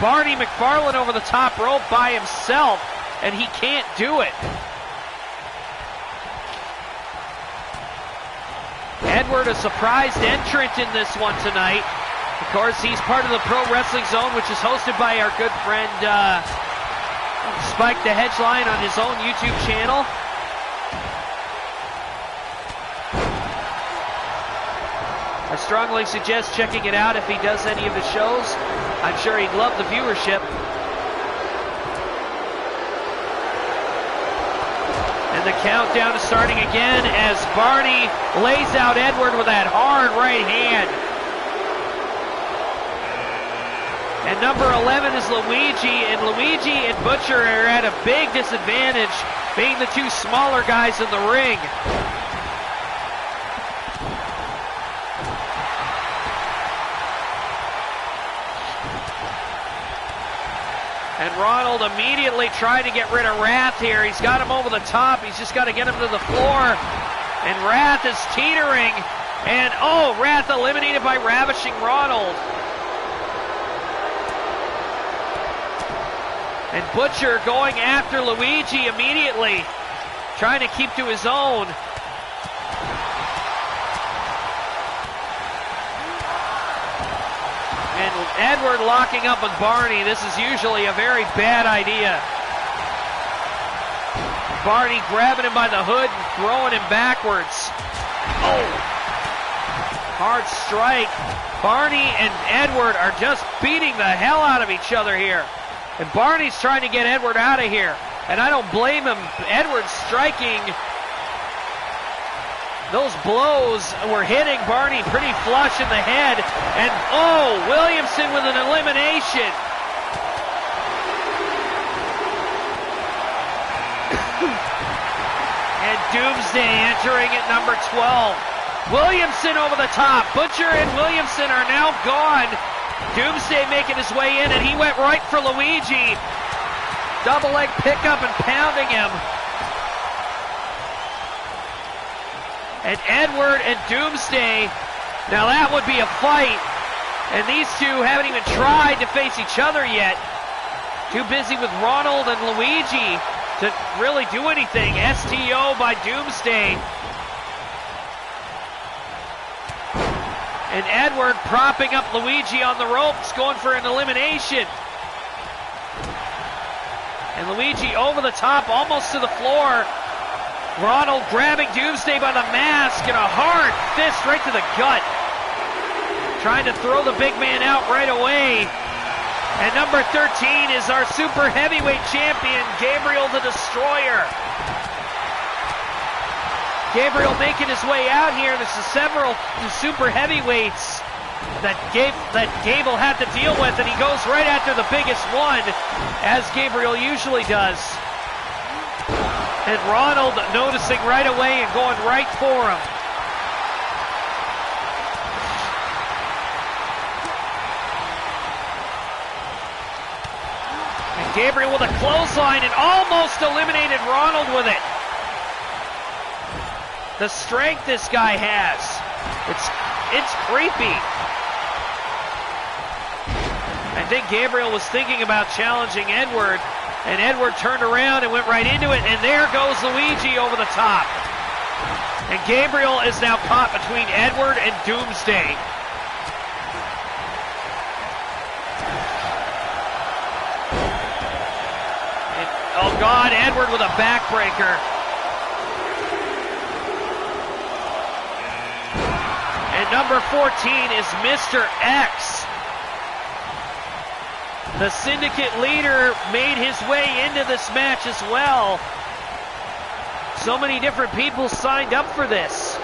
Barney McFarland over the top rope by himself, and he can't do it. Edward, a surprised entrant in this one tonight. Of course, he's part of the Pro Wrestling Zone, which is hosted by our good friend Spike the Hedgeline on his own YouTube channel. I strongly suggest checking it out if he does any of his shows. I'm sure he'd love the viewership. And the countdown is starting again as Barney lays out Edward with that hard right hand. And number 11 is Luigi, and Luigi and Butcher are at a big disadvantage, being the two smaller guys in the ring. And Ronald immediately trying to get rid of Wrath here. He's got him over the top. He's just got to get him to the floor. And Wrath is teetering. And, oh, Wrath eliminated by Ravishing Ronald. And Butcher going after Luigi immediately, trying to keep to his own. And Edward locking up with Barney. This is usually a very bad idea. Barney grabbing him by the hood and throwing him backwards. Oh! Hard strike. Barney and Edward are just beating the hell out of each other here. And Barney's trying to get Edward out of here. And I don't blame him. Edward's striking. Those blows were hitting Barney pretty flush in the head. And, oh, Williamson with an elimination. And Doomsday entering at number 12. Williamson over the top. Butcher and Williamson are now gone. Doomsday making his way in, and he went right for Luigi. Double leg pickup and pounding him. And Edward and Doomsday, now that would be a fight. And these two haven't even tried to face each other yet. Too busy with Ronald and Luigi to really do anything. STO by Doomsday. And Edward propping up Luigi on the ropes, going for an elimination. And Luigi over the top, almost to the floor. Ronald grabbing Doomsday by the mask and a hard fist right to the gut. Trying to throw the big man out right away. And number 13 is our super heavyweight champion, Gabriel the Destroyer. Gabriel making his way out here. This is several super heavyweights that Gable had to deal with, and he goes right after the biggest one, as Gabriel usually does. And Ronald noticing right away and going right for him. And Gabriel with a clothesline and almost eliminated Ronald with it. The strength this guy has. It's creepy. I think Gabriel was thinking about challenging Edward. And Edward turned around and went right into it, and there goes Luigi over the top. And Gabriel is now caught between Edward and Doomsday. And, oh God, Edward with a backbreaker. And number 14 is Mr. X. The Syndicate leader made his way into this match as well. So many different people signed up for this.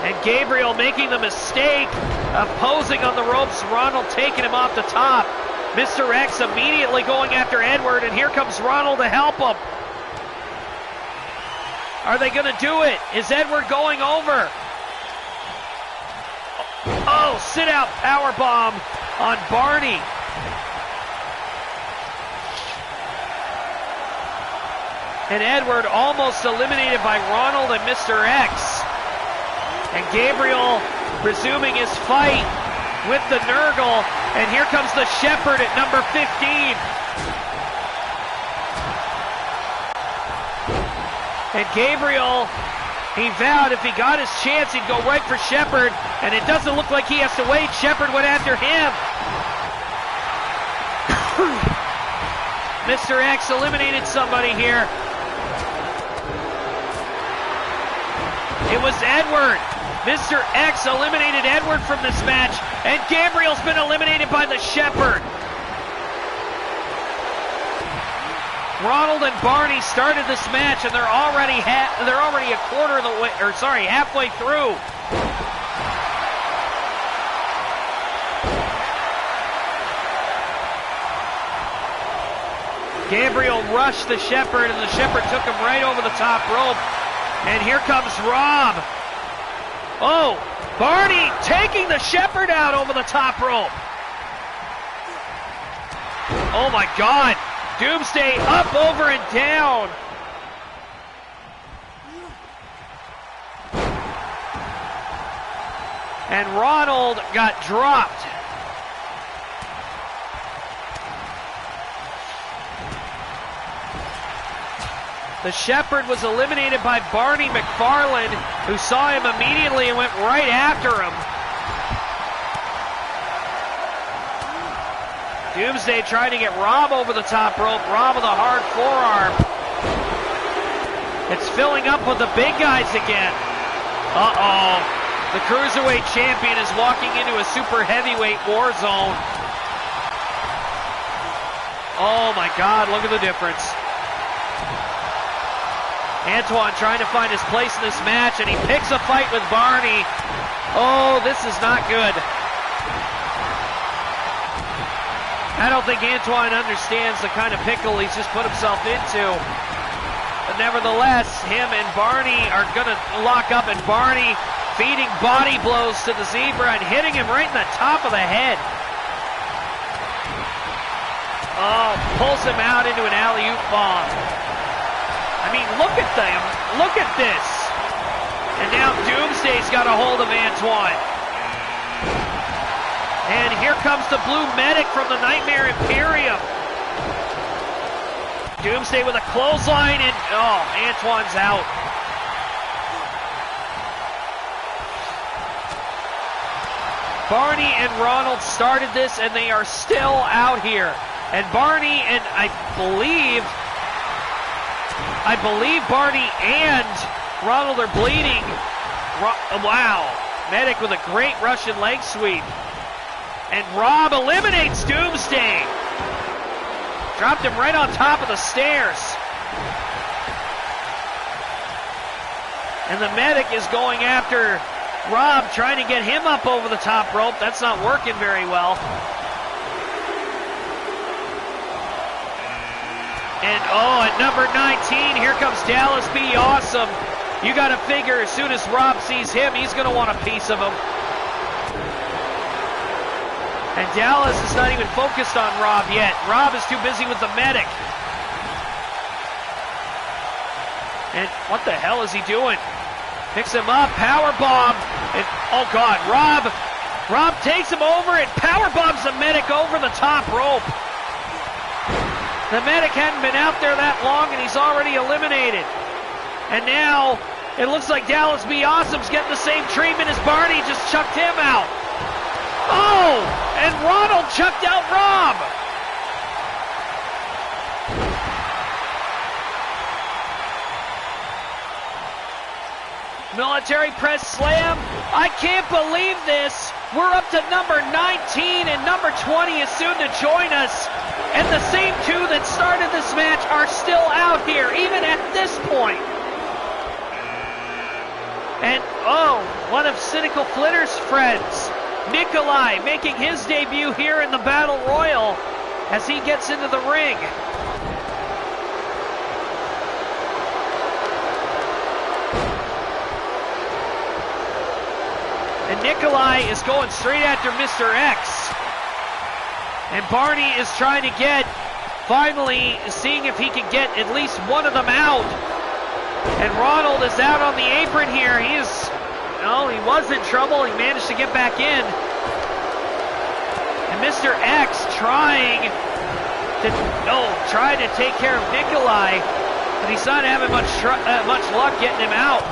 And Gabriel making the mistake opposing on the ropes. Ronald taking him off the top. Mr. X immediately going after Edward, and here comes Ronald to help him. Are they going to do it? Is Edward going over? Oh, sit-out powerbomb on Barney. And Edward almost eliminated by Ronald and Mr. X. And Gabriel resuming his fight with the Nurgle. And here comes the Shepherd at number 15. And Gabriel, he vowed if he got his chance, he'd go right for Shepherd. And it doesn't look like he has to wait. Shepherd went after him. Mr. X eliminated somebody here. It was Edward. Mr. X eliminated Edward from this match, and Gabriel's been eliminated by the Shepherd. Ronald and Barney started this match, and they're already a quarter of the way, or sorry, halfway through. Gabriel rushed the Shepherd, and the Shepherd took him right over the top rope. And here comes Rob. Oh, Barney taking the Shepherd out over the top rope. Oh my God. Doomsday up, over, and down. And Ronald got dropped. The Shepherd was eliminated by Barney McFarland, who saw him immediately and went right after him. Doomsday trying to get Rob over the top rope. Rob with a hard forearm. It's filling up with the big guys again. Uh-oh. The Cruiserweight Champion is walking into a super heavyweight war zone. Oh my God, look at the difference. Antoine trying to find his place in this match, and he picks a fight with Barney. Oh, this is not good. I don't think Antoine understands the kind of pickle he's just put himself into. But nevertheless, him and Barney are going to lock up, and Barney feeding body blows to the Zebra and hitting him right in the top of the head. Oh, pulls him out into an alley-oop bomb. I mean, look at them. Look at this. And now Doomsday's got a hold of Antoine. And here comes the Blue Medic from the Nightmare Imperium. Doomsday with a clothesline, and oh, Antoine's out. Barney and Ronald started this, and they are still out here. And Barney and I believe Barney and Ronald are bleeding. Wow. Medic with a great Russian leg sweep. And Rob eliminates Doomsday. Dropped him right on top of the stairs. And the Medic is going after Rob, trying to get him up over the top rope. That's not working very well. And oh, at number 19, here comes Dallas B. Awesome. You got to figure as soon as Rob sees him, he's going to want a piece of him. And Dallas is not even focused on Rob yet. Rob is too busy with the Medic. And what the hell is he doing? Picks him up, powerbomb. And oh God, Rob takes him over and powerbombs the Medic over the top rope. The Medic hadn't been out there that long, and he's already eliminated. And now, it looks like Dallas B. Awesome's getting the same treatment as Barney just chucked him out. Oh! And Ronald chucked out Rob! Military press slam. I can't believe this. We're up to number 19, and number 20 is soon to join us. And the same two that started this match are still out here, even at this point. And, oh, one of Cynical Flitter's friends, Nikolai making his debut here in the Battle Royal as he gets into the ring. And Nikolai is going straight after Mr. X. And Barney is trying to get, finally seeing if he can get at least one of them out. And Ronald is out on the apron here. He was in trouble. He managed to get back in. And Mr. X trying to take care of Nikolai, but he's not having much luck getting him out.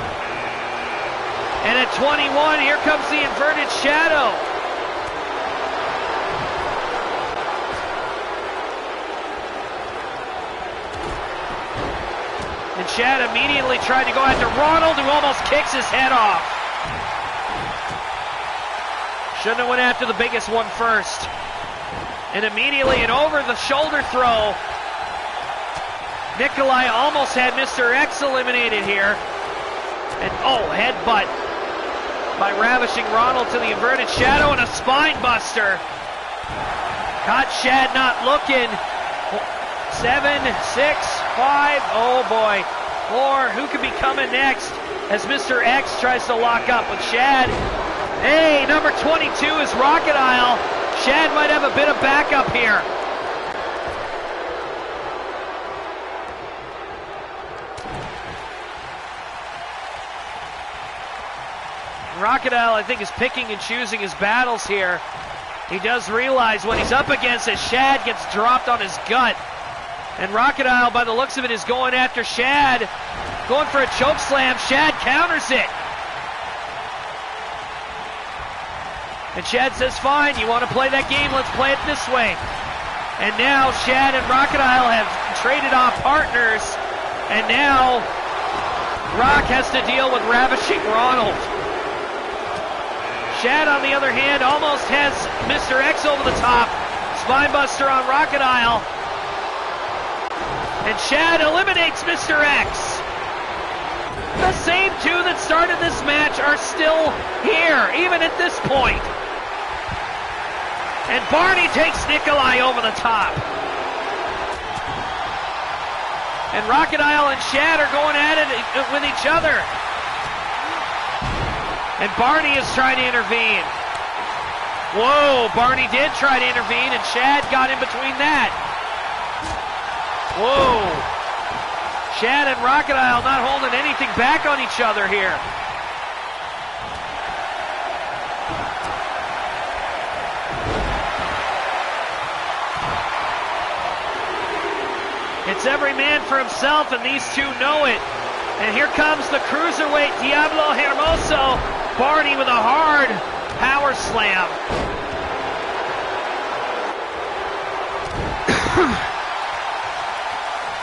And at 21, here comes the inverted shadow. And Chad immediately tried to go after Ronald, who almost kicks his head off. Shouldn't have went after the biggest one first. And immediately an over-the-shoulder throw. Nikolai almost had Mr. X eliminated here. And headbutt by ravishing Ronald to the inverted shadow, and a spine buster. Caught Chad not looking. 7, 6, 5, oh boy. 4, who could be coming next as Mr. X tries to lock up with Chad. Hey, number 22 is Rachidile. Chad might have a bit of backup here. Rachidile, I think, is picking and choosing his battles here. He does realize when he's up against it, Chad gets dropped on his gut. And Rachidile, by the looks of it, is going after Chad. Going for a choke slam. Chad counters it. And Chad says, fine, you want to play that game? Let's play it this way. And now Chad and Rachidile have traded off partners. And now Rock has to deal with ravishing Ronald. Chad, on the other hand, almost has Mr. X over the top. Spinebuster on Rachidile. And Chad eliminates Mr. X. The same two that started this match are still here, even at this point. And Barney takes Nikolai over the top. And Rachidile and Chad are going at it with each other. And Barney is trying to intervene. Whoa, Barney did try to intervene, and Chad got in between that. Whoa. Chad and Rachidile not holding anything back on each other here. It's every man for himself, and these two know it. And here comes the cruiserweight Diablo Hermoso. Barney with a hard power slam.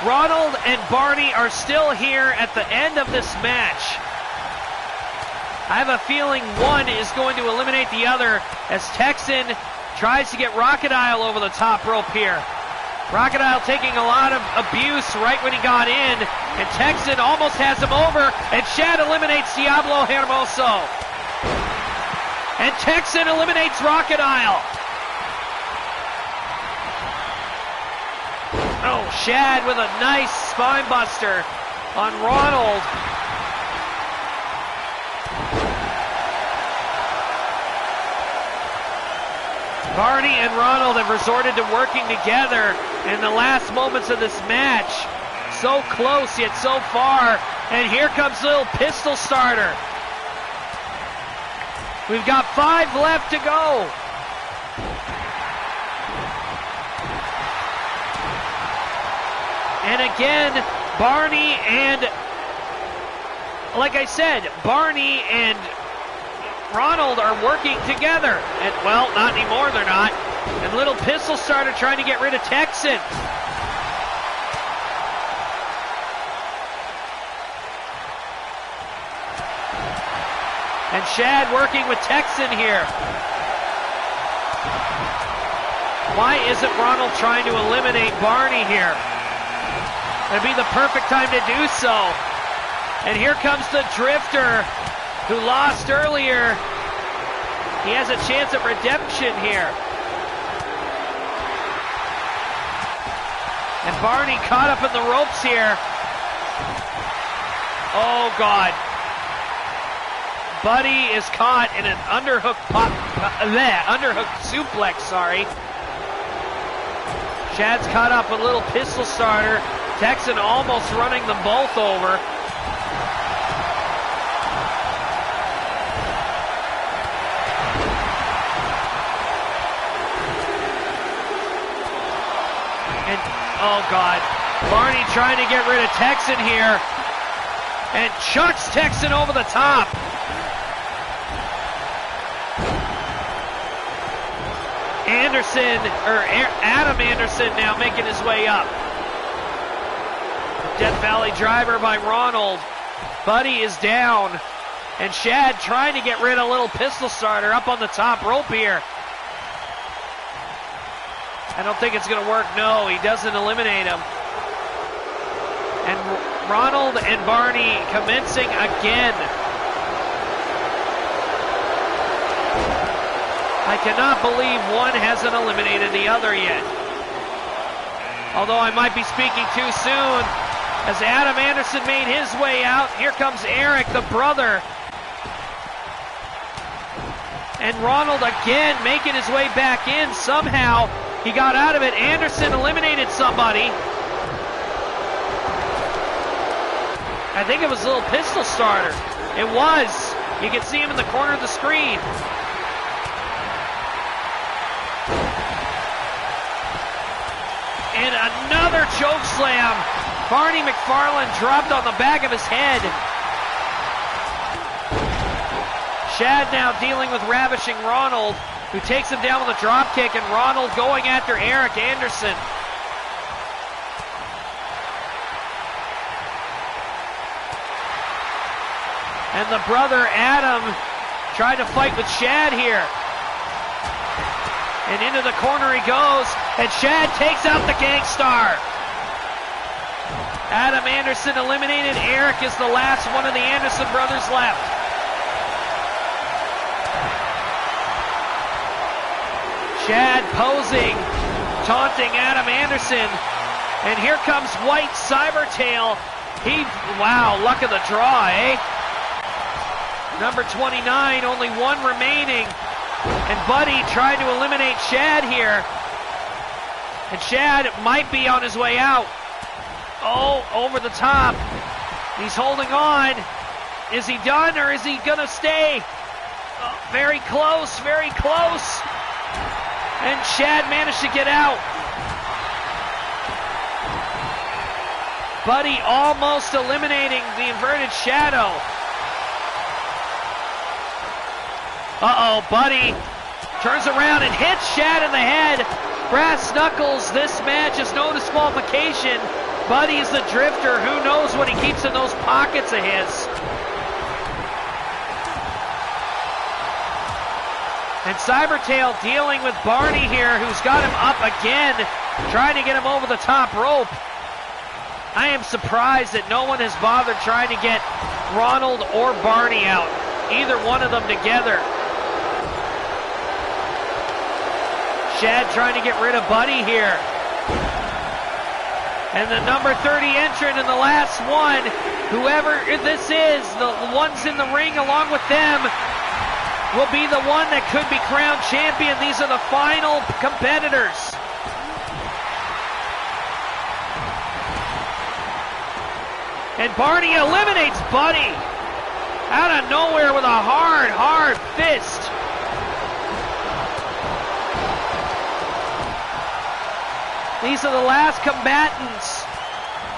Ronald and Barney are still here at the end of this match. I have a feeling one is going to eliminate the other as Texan tries to get Rachidile over the top rope here. Rachidile taking a lot of abuse right when he got in, and Texan almost has him over, and Chad eliminates Diablo Hermoso. And Texan eliminates Rachidile. Oh, Chad with a nice spine buster on Ronald. Barney and Ronald have resorted to working together in the last moments of this match. So close yet so far. And here comes the little pistol starter. We've got 5 left to go. And again, Barney and, like I said, Barney and Ronald are working together. And, well, not anymore, they're not. And little pistol starter trying to get rid of Texan. And Chad working with Texan here. Why isn't Ronald trying to eliminate Barney here? It'd be the perfect time to do so. And here comes the Drifter, who lost earlier. He has a chance at redemption here. And Barney caught up in the ropes here. Oh, God. Buddy is caught in an underhook underhook suplex, sorry. Shad's caught up with a little pistol starter. Texan almost running them both over. And, oh God, Barney trying to get rid of Texan here. And chucks Texan over the top. Adam Anderson now making his way up. Death Valley driver by Ronald. Buddy is down. And Shad trying to get rid of a little pistol starter up on the top rope here. I don't think it's going to work. No, he doesn't eliminate him. And Ronald and Barney commencing again. I cannot believe one hasn't eliminated the other yet. Although I might be speaking too soon. As Adam Anderson made his way out, here comes Eric, the brother. And Ronald again making his way back in. Somehow he got out of it. Anderson eliminated somebody. I think it was a little pistol starter. It was. You can see him in the corner of the screen. And another choke slam. Barney McFarland dropped on the back of his head. Shad now dealing with ravishing Ronald, who takes him down with a drop kick, and Ronald going after Eric Anderson. And the brother Adam tried to fight with Shad here. And into the corner he goes, and Shad takes out the Gangstar. Adam Anderson eliminated. Eric is the last one of the Anderson brothers left. Shad posing, taunting Adam Anderson. And here comes White Cybertail. Wow, luck of the draw, eh? Number 29, only one remaining. And Buddy tried to eliminate Shad here. And Shad might be on his way out. Oh, over the top. He's holding on. Is he done or is he going to stay? Oh, very close, very close. And Shad managed to get out. Buddy almost eliminating the inverted shadow. Uh-oh, Buddy turns around and hits Shad in the head. Brass knuckles, this match is no disqualification. Buddy is the drifter. Who knows what he keeps in those pockets of his. And Cybertail dealing with Barney here, who's got him up again, trying to get him over the top rope. I am surprised that no one has bothered trying to get Ronald or Barney out. Either one of them together. Shad trying to get rid of Buddy here. And the number 30 entrant in the last one, whoever this is, the ones in the ring along with them, will be the one that could be crowned champion. These are the final competitors. And Barney eliminates Buddy out of nowhere with a hard fist. These are the last combatants.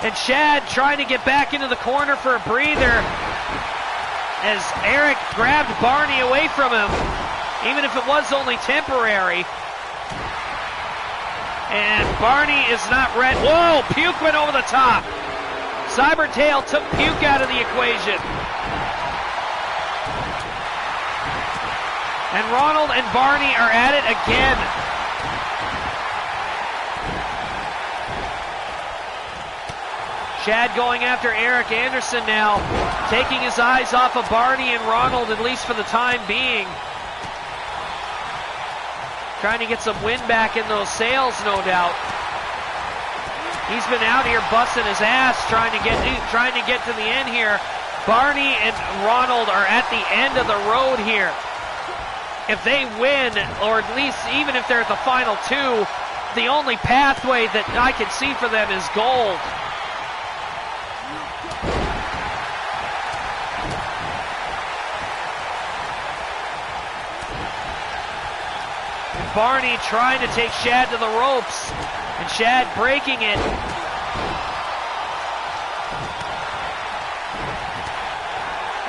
And Shad trying to get back into the corner for a breather as Eric grabbed Barney away from him, even if it was only temporary. And Barney is not ready. Whoa, Puke went over the top. Cybertail took Puke out of the equation. And Ronald and Barney are at it again. Shad going after Eric Anderson now, taking his eyes off of Barney and Ronald, at least for the time being. Trying to get some wind back in those sails, no doubt. He's been out here busting his ass trying to get to the end here. Barney and Ronald are at the end of the road here. If they win, or at least even if they're at the final two, the only pathway that I can see for them is gold. And Barney trying to take Shad to the ropes, and Shad breaking it.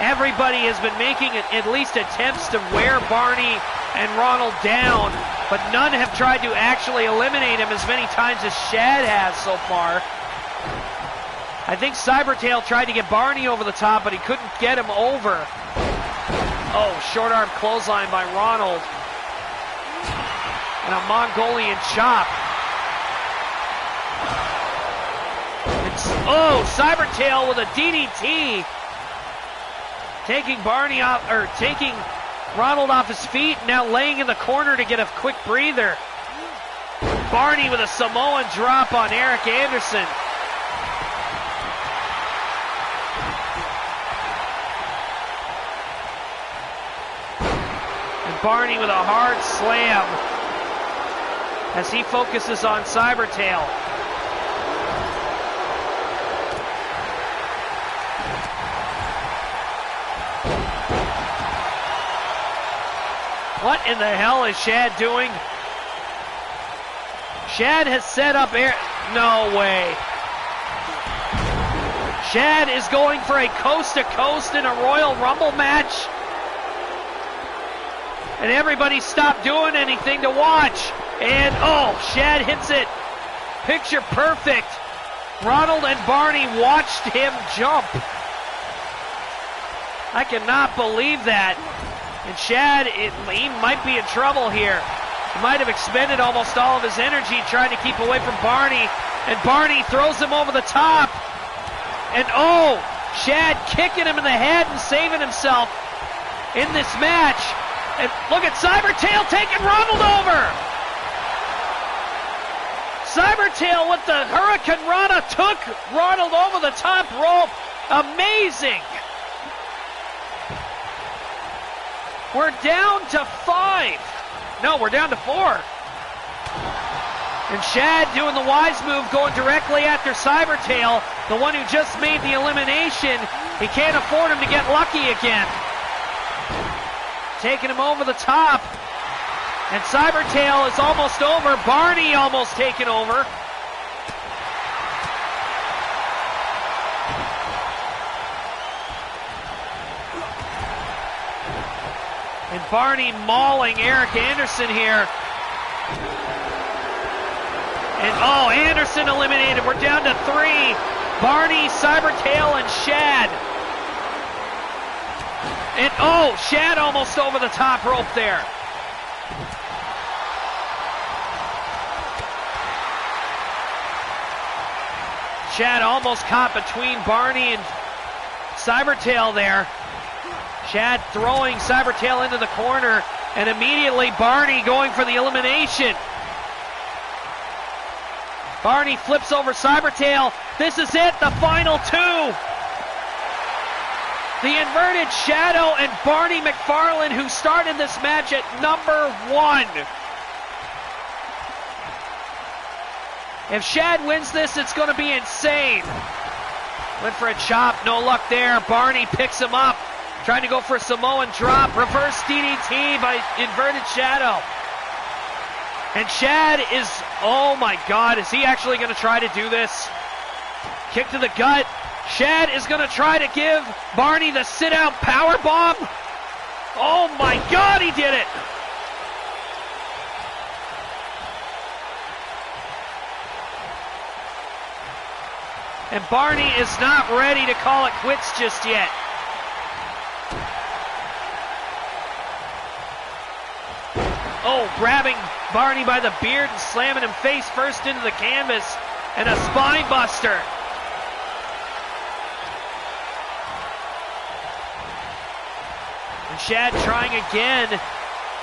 Everybody has been making at least attempts to wear Barney and Ronald down, but none have tried to actually eliminate him as many times as Shad has so far. I think Cybertail tried to get Barney over the top, but he couldn't get him over. Oh, short arm clothesline by Ronald. And a Mongolian chop. Oh, Cybertail with a DDT. Taking Barney off, or taking Ronald off his feet, now laying in the corner to get a quick breather. Barney with a Samoan drop on Eric Anderson. And Barney with a hard slam as he focuses on Cybertail. What in the hell is Shad doing? Shad has set up no way. Shad is going for a coast-to-coast in a Royal Rumble match. And everybody stopped doing anything to watch. And oh, Shad hits it. Picture perfect. Ronald and Barney watched him jump. I cannot believe that. And Shad, he might be in trouble here. He might have expended almost all of his energy trying to keep away from Barney. And Barney throws him over the top. And oh, Shad kicking him in the head and saving himself in this match. And look at Cybertail taking Ronald over. Cybertail with the Hurricane Rana took Ronald over the top rope. Amazing. We're down to 5. No, we're down to 4. And Shad doing the wise move, going directly after Cybertail, the one who just made the elimination. He can't afford him to get lucky again. Taking him over the top. And Cybertail is almost over. Barney almost taken over. And Barney mauling Eric Anderson here. And oh, Anderson eliminated. We're down to 3. Barney, Cybertail, and Shad. And oh, Shad almost over the top rope there. Shad almost caught between Barney and Cybertail there. Shad throwing Cybertail into the corner, and immediately Barney going for the elimination. Barney flips over Cybertail. This is it, the final 2. The Inverted Shadow and Barney McFarland, who started this match at number 1. If Shad wins this, it's going to be insane. Went for a chop, no luck there. Barney picks him up. Trying to go for a Samoan drop. Reverse DDT by Inverted Shadow. And Shad is, oh my God, is he actually going to try to do this? Kick to the gut. Shad is going to try to give Barney the sit-out powerbomb. Oh my God, he did it. And Barney is not ready to call it quits just yet. Oh, grabbing Barney by the beard and slamming him face first into the canvas, and a spine buster. And Shad trying again.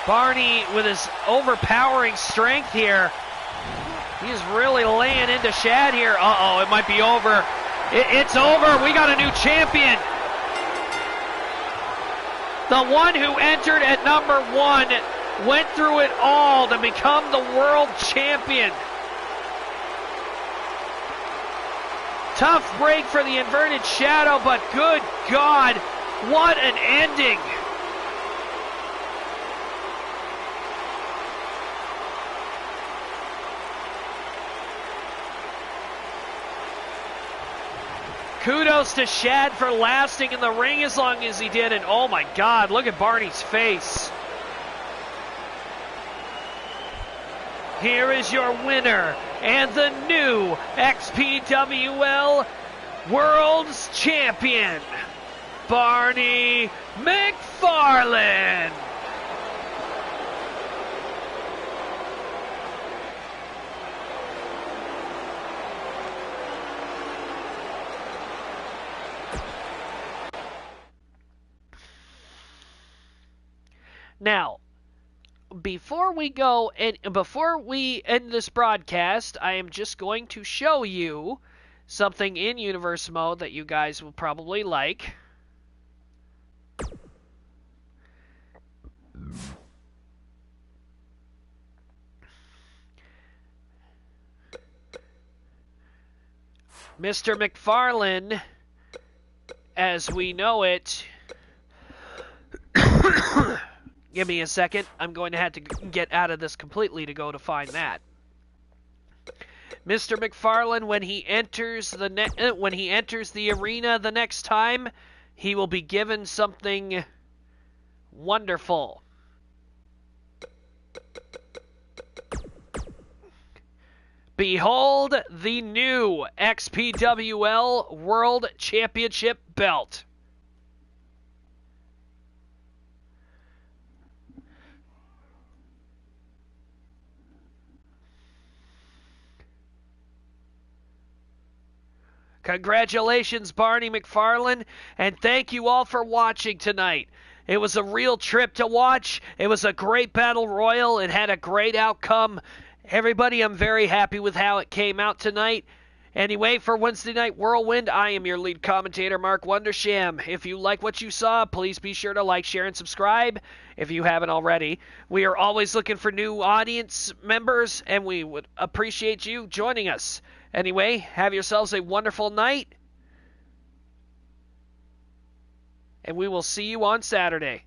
Barney, with his overpowering strength here, he's really laying into Shad here. Uh-oh, it might be over. It's over. We got a new champion. The one who entered at number 1 went through it all to become the world champion. Tough break for the Inverted Shadow, but good God, what an ending. Kudos to Shad for lasting in the ring as long as he did, and oh my God, look at Barney's face. Here is your winner and the new XPWL World's Champion, Barney McFarland. Now, before we go and before we end this broadcast, I am just going to show you something in universe mode that you guys will probably like. Mr. McFarlane, as we know it. Give me a second. I'm going to have to get out of this completely to go to find that. Mr. McFarlane, when he enters the arena the next time, he will be given something wonderful. Behold the new XPWL World Championship belt. Congratulations, Barney McFarland, and thank you all for watching tonight. It was a real trip to watch. It was a great battle royal. It had a great outcome. Everybody, I'm very happy with how it came out tonight. Anyway, for Wednesday Night Whirlwind, I am your lead commentator, Mark Wondersham. If you like what you saw, please be sure to like, share, and subscribe if you haven't already. We are always looking for new audience members, and we would appreciate you joining us. Anyway, have yourselves a wonderful night, and we will see you on Saturday.